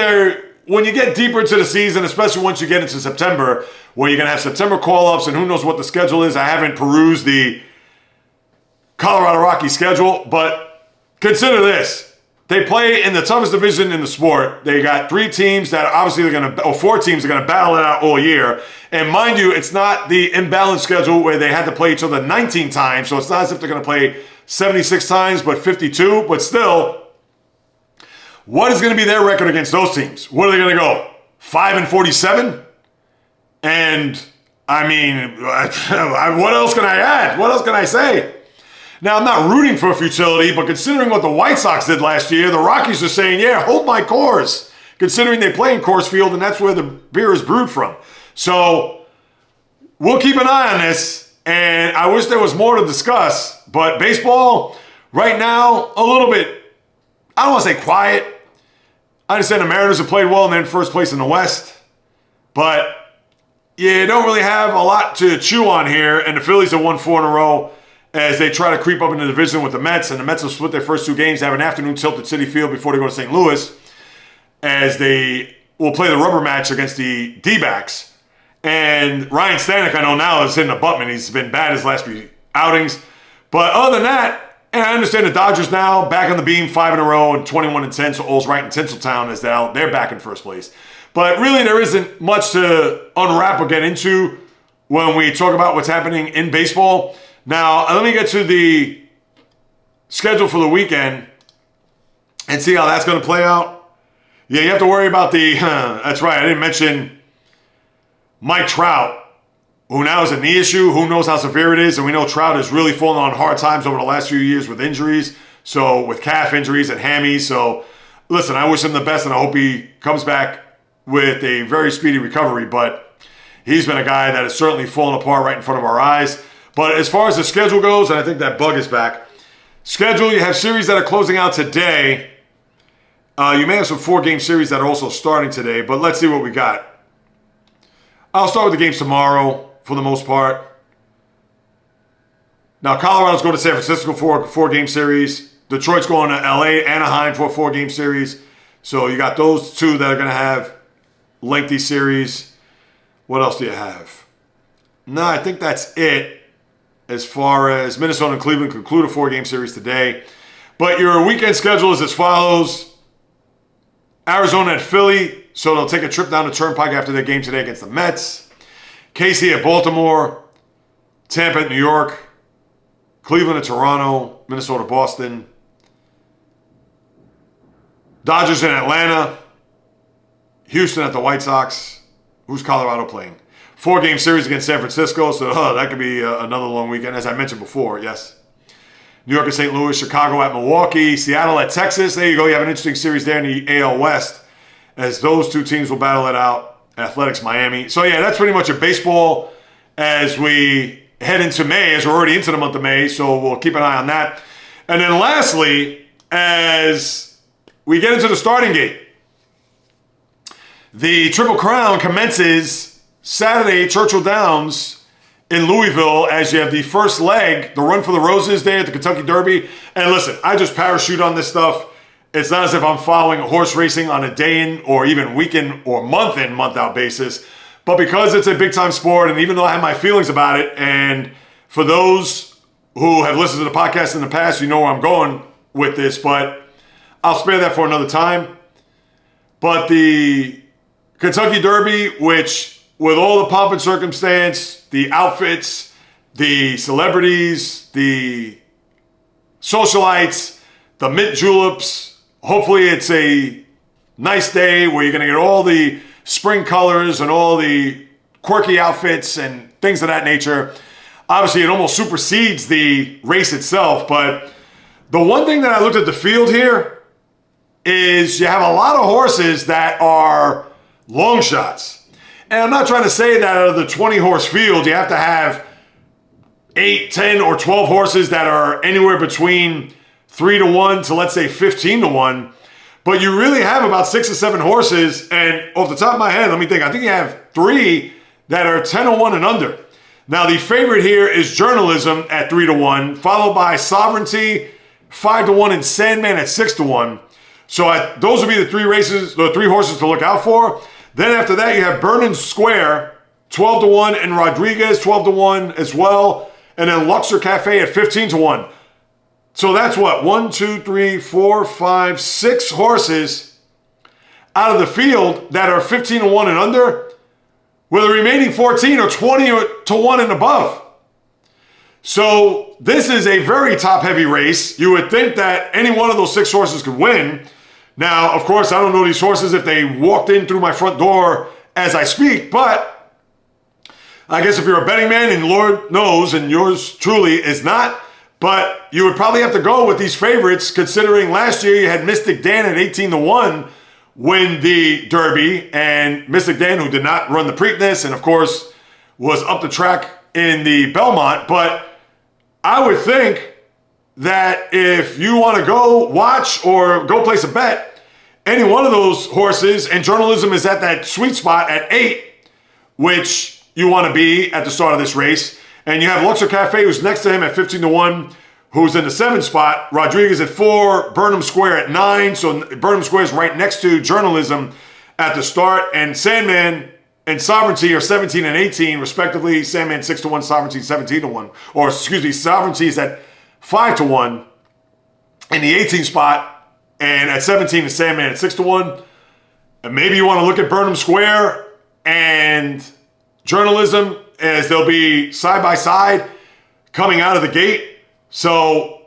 when you get deeper into the season, especially once you get into September, where you're going to have September call-ups and who knows what the schedule is. I haven't perused the Colorado Rockies schedule, but consider this. They play in the toughest division in the sport. They got 3 teams that are obviously or 4 teams are going to battle it out all year. And mind you, it's not the imbalanced schedule where they had to play each other 19 times. So it's not as if they're going to play 76 times, but 52. But still, what is going to be their record against those teams? What are they going to go? 5-47? And I mean, what else can I add? What else can I say? Now, I'm not rooting for futility, but considering what the White Sox did last year, the Rockies are saying, yeah, hold my Coors, considering they play in Coors Field, and that's where the beer is brewed from. So we'll keep an eye on this, and I wish there was more to discuss, but baseball right now, a little bit, I don't want to say quiet. I understand the Mariners have played well and they're in first place in the West, but you don't really have a lot to chew on here, and the Phillies have won 4 in a row as they try to creep up in the division with the Mets, and the Mets will split their first 2 games. They have an afternoon tilt at Citi Field before they go to St. Louis, as they will play the rubber match against the D-backs. And Ryan Stanek, I know now, is hitting a Buttman. He's been bad his last few outings. But other than that, and I understand the Dodgers now back on the beam, 5 in a row and 21-10, so all's right in Tinseltown as they're back in first place. But really, there isn't much to unwrap or get into when we talk about what's happening in baseball. Now, let me get to the schedule for the weekend and see how that's going to play out. Yeah, you have to worry about that's right, I didn't mention Mike Trout, who now has a knee issue. Who knows how severe it is? And we know Trout has really fallen on hard times over the last few years with injuries. So, with calf injuries and hammies. So, listen, I wish him the best, and I hope he comes back with a very speedy recovery. But he's been a guy that has certainly fallen apart right in front of our eyes. But as far as the schedule goes, and I think that bug is back. Schedule, you have series that are closing out today. You may have some 4-game series that are also starting today, but let's see what we got. I'll start with the games tomorrow for the most part. Now, Colorado's going to San Francisco for a 4-game series. Detroit's going to LA, Anaheim for a 4-game series. So you got those 2 that are going to have lengthy series. What else do you have? No, I think that's it. As far as Minnesota and Cleveland conclude a 4-game series today. But your weekend schedule is as follows. Arizona at Philly, so they'll take a trip down the Turnpike after their game today against the Mets. KC at Baltimore. Tampa at New York. Cleveland at Toronto. Minnesota, Boston. Dodgers in Atlanta. Houston at the White Sox. Who's Colorado playing? 4-game series against San Francisco, so that could be another long weekend, as I mentioned before, yes. New York at St. Louis, Chicago at Milwaukee, Seattle at Texas. There you go. You have an interesting series there in the AL West, as those 2 teams will battle it out. Athletics, Miami. So, yeah, that's pretty much your baseball as we head into May, as we're already into the month of May, so we'll keep an eye on that. And then lastly, as we get into the starting gate, the Triple Crown commences Saturday, Churchill Downs in Louisville, as you have the first leg, the Run for the Roses there at the Kentucky Derby. And listen, I just parachute on this stuff. It's not as if I'm following horse racing on a day in or even week in or month in, month out basis. But because it's a big time sport, and even though I have my feelings about it, and for those who have listened to the podcast in the past, you know where I'm going with this, but I'll spare that for another time. But the Kentucky Derby, which with all the pomp and circumstance, the outfits, the celebrities, the socialites, the mint juleps, hopefully it's a nice day where you're going to get all the spring colors and all the quirky outfits and things of that nature. Obviously, it almost supersedes the race itself, but the one thing that I looked at the field here is you have a lot of horses that are long shots. And I'm not trying to say that out of the 20-horse field, you have to have 8, 10, or 12 horses that are anywhere between 3-1 to, let's say, 15-1. But you really have about 6 or 7 horses. And off the top of my head, let me think. I think you have 3 that are 10-1 and under. Now, the favorite here is Journalism at 3-1, followed by Sovereignty, 5-1, and Sandman at 6-1. So those would be the three horses to look out for. Then after that, you have Burnham Square, 12-1, and Rodriguez, 12-1 as well. And then Luxor Cafe at 15-1. So that's what? 1, 2, 3, 4, 5, 6 horses out of the field that are 15-1 and under, where the remaining 14 are 20-1 and above. So this is a very top-heavy race. You would think that any one of those 6 horses could win. Now, of course, I don't know these horses if they walked in through my front door as I speak, but I guess if you're a betting man, and Lord knows, and yours truly is not, but you would probably have to go with these favorites, considering last year you had Mystic Dan at 18-1 win the Derby, and Mystic Dan, who did not run the Preakness, and of course was up the track in the Belmont. But I would think that if you want to go watch or go place a bet, any one of those horses, and Journalism is at that sweet spot at 8, which you want to be at the start of this race. And you have Luxor Cafe, who's next to him at 15-1, who's in the 7th spot. Rodriguez at 4, Burnham Square at 9. So Burnham Square is right next to Journalism at the start. And Sandman and Sovereignty are 17 and 18, respectively. Sandman 6-1, Sovereignty 17-1. Or, excuse me, Sovereignty is at 5-1 in the 18th spot. And at 17 is Sandman at 6-1. And maybe you want to look at Burnham Square and Journalism, as they'll be side by side coming out of the gate. So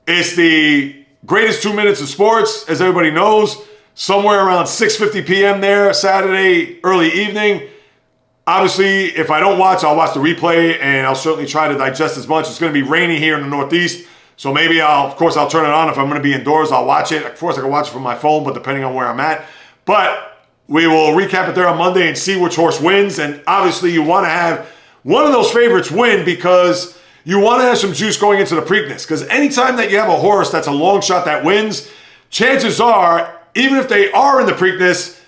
it's the greatest 2 minutes of sports, as everybody knows, somewhere around 6:50 p.m. there, Saturday, early evening. Obviously, if I don't watch, I'll watch the replay, and I'll certainly try to digest as much. It's going to be rainy here in the Northeast, so maybe I'll turn it on. If I'm going to be indoors, I'll watch it. Of course, I can watch it from my phone, but depending on where I'm at. But we will recap it there on Monday and see which horse wins. And obviously, you want to have one of those favorites win because you want to have some juice going into the Preakness. Because anytime that you have a horse that's a long shot that wins, chances are, even if they are in the Preakness,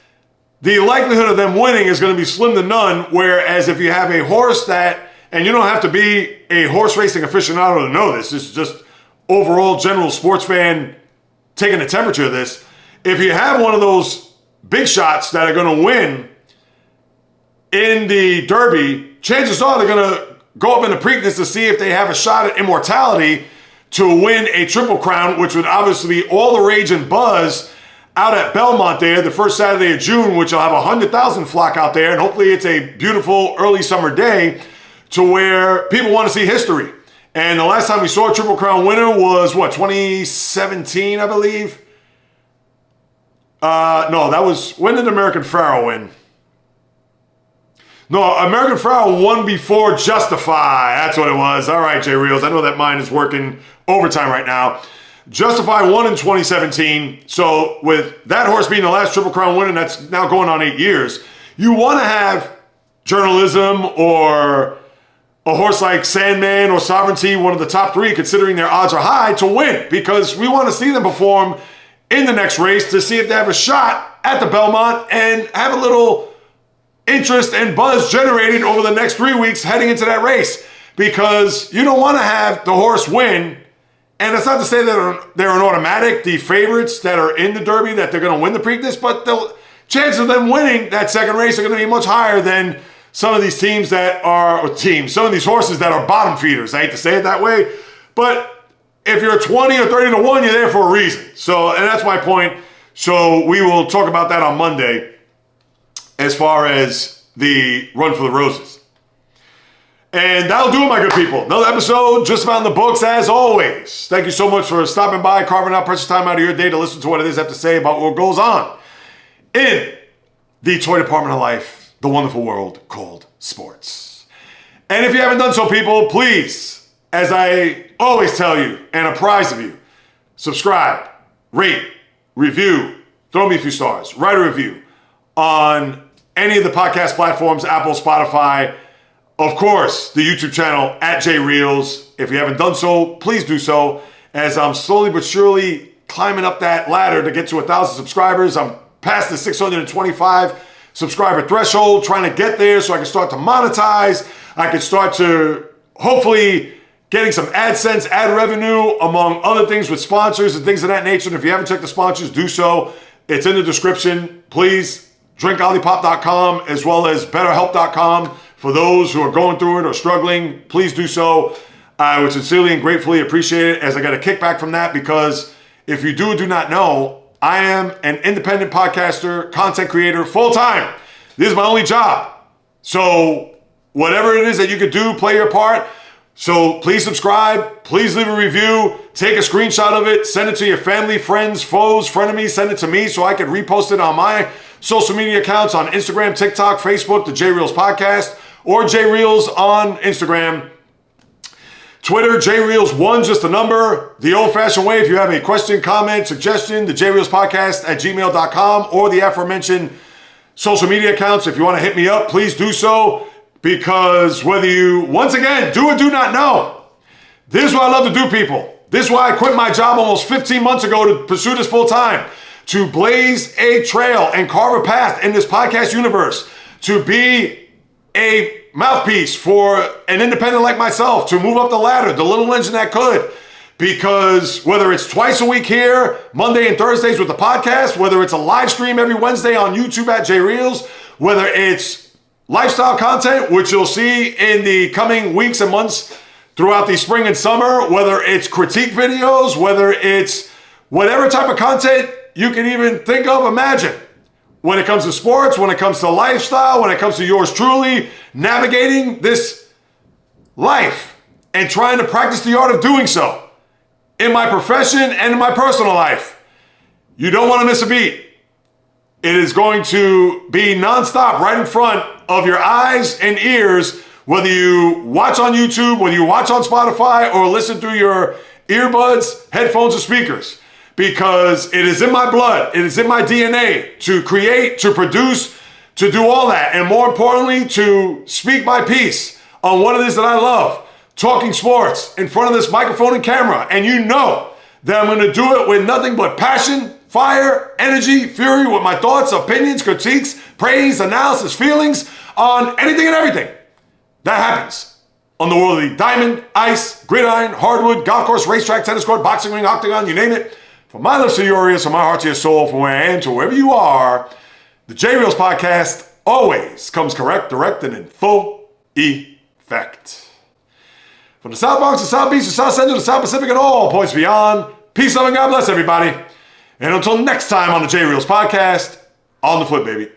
the likelihood of them winning is going to be slim to none. Whereas if you have a horse that, and you don't have to be a horse racing aficionado to know this, this is just overall general sports fan taking the temperature of this. If you have one of those big shots that are going to win in the Derby, chances are they're going to go up in the Preakness to see if they have a shot at immortality to win a Triple Crown, which would obviously be all the rage and buzz out at Belmont there the first Saturday of June, which will have 100,000 flock out there. And hopefully it's a beautiful early summer day to where people want to see history. And the last time we saw a Triple Crown winner was, 2017, I believe? No, that was, when did American Pharaoh win? No, American Pharaoh won before Justify. That's what it was. All right, JAYREELZ. I know that mine is working overtime right now. Justify won in 2017. So with that horse being the last Triple Crown winner, that's now going on 8 years. You want to have Journalism or a horse like Sandman or Sovereignty, one of the top 3, considering their odds are high, to win. Because we want to see them perform in the next race to see if they have a shot at the Belmont and have a little interest and buzz generated over the next 3 weeks heading into that race. Because you don't want to have the horse win, and it's not to say that they're an automatic, the favorites that are in the Derby, that they're going to win the Preakness, but the chances of them winning that second race are going to be much higher than some of these teams that are, some of these horses that are bottom feeders. I hate to say it that way, but if you're 20 or 30 to 1, you're there for a reason. So, and that's my point. So we will talk about that on Monday as far as the Run for the Roses. And that'll do it, my good people. Another episode just about in the books, as always. Thank you so much for stopping by, carving out precious time out of your day to listen to what it is I have to say about what goes on in the toy department of life, the wonderful world called sports. And if you haven't done so, people, please, as I always tell you and apprise of you, subscribe, rate, review, throw me a few stars, write a review on any of the podcast platforms, Apple, Spotify, of course, the YouTube channel at JAYREELZ. If you haven't done so, please do so, as I'm slowly but surely climbing up that ladder to get to 1,000 subscribers. I'm past the 625 subscriber threshold, trying to get there so I can start to monetize. I can start to hopefully getting some AdSense, ad revenue, among other things with sponsors and things of that nature. And if you haven't checked the sponsors, do so. It's in the description. Please, drinkolipop.com as well as betterhelp.com. For those who are going through it or struggling, please do so. I would sincerely and gratefully appreciate it, as I got a kickback from that, because if you do or do not know, I am an independent podcaster, content creator, full-time. This is my only job. So whatever it is that you could do, play your part. So please subscribe, please leave a review, take a screenshot of it, send it to your family, friends, foes, frenemies, send it to me so I can repost it on my social media accounts on Instagram, TikTok, Facebook, the JAYREELZ Podcast, or JAYREELZ on Instagram. Twitter, JAYREELZ1, just a number. The old-fashioned way, if you have a question, comment, suggestion, the JAYREELZ Podcast at gmail.com, or the aforementioned social media accounts. If you want to hit me up, please do so. Because whether you, once again, do or do not know, this is what I love to do, people. This is why I quit my job almost 15 months ago to pursue this full time. To blaze a trail and carve a path in this podcast universe. To be a mouthpiece for an independent like myself. To move up the ladder, the little engine that could. Because whether it's twice a week here, Monday and Thursdays with the podcast, whether it's a live stream every Wednesday on YouTube at JAYREELZ, whether it's lifestyle content, which you'll see in the coming weeks and months throughout the spring and summer, whether it's critique videos, whether it's whatever type of content you can even think of, imagine. When it comes to sports, when it comes to lifestyle, when it comes to yours truly, navigating this life and trying to practice the art of doing so in my profession and in my personal life. You don't want to miss a beat. It is going to be nonstop right in front of your eyes and ears, whether you watch on YouTube, whether you watch on Spotify, or listen through your earbuds, headphones, or speakers. Because it is in my blood, it is in my DNA to create, to produce, to do all that. And more importantly, to speak my piece on what it is that I love. Talking sports in front of this microphone and camera. And you know that I'm going to do it with nothing but passion, fire, energy, fury, with my thoughts, opinions, critiques, praise, analysis, feelings on anything and everything that happens on the world of the diamond, ice, gridiron, hardwood, golf course, racetrack, tennis court, boxing ring, octagon, you name it. From my lips to your ears, from my heart to your soul, from where I am to wherever you are, the JAYREELZ Podcast always comes correct, direct, and in full effect. From the South Bronx to South Beach to South Central to South Pacific and all points beyond, peace, love, and God bless everybody. And until next time on the JAYREELZ Podcast, on the flip, baby.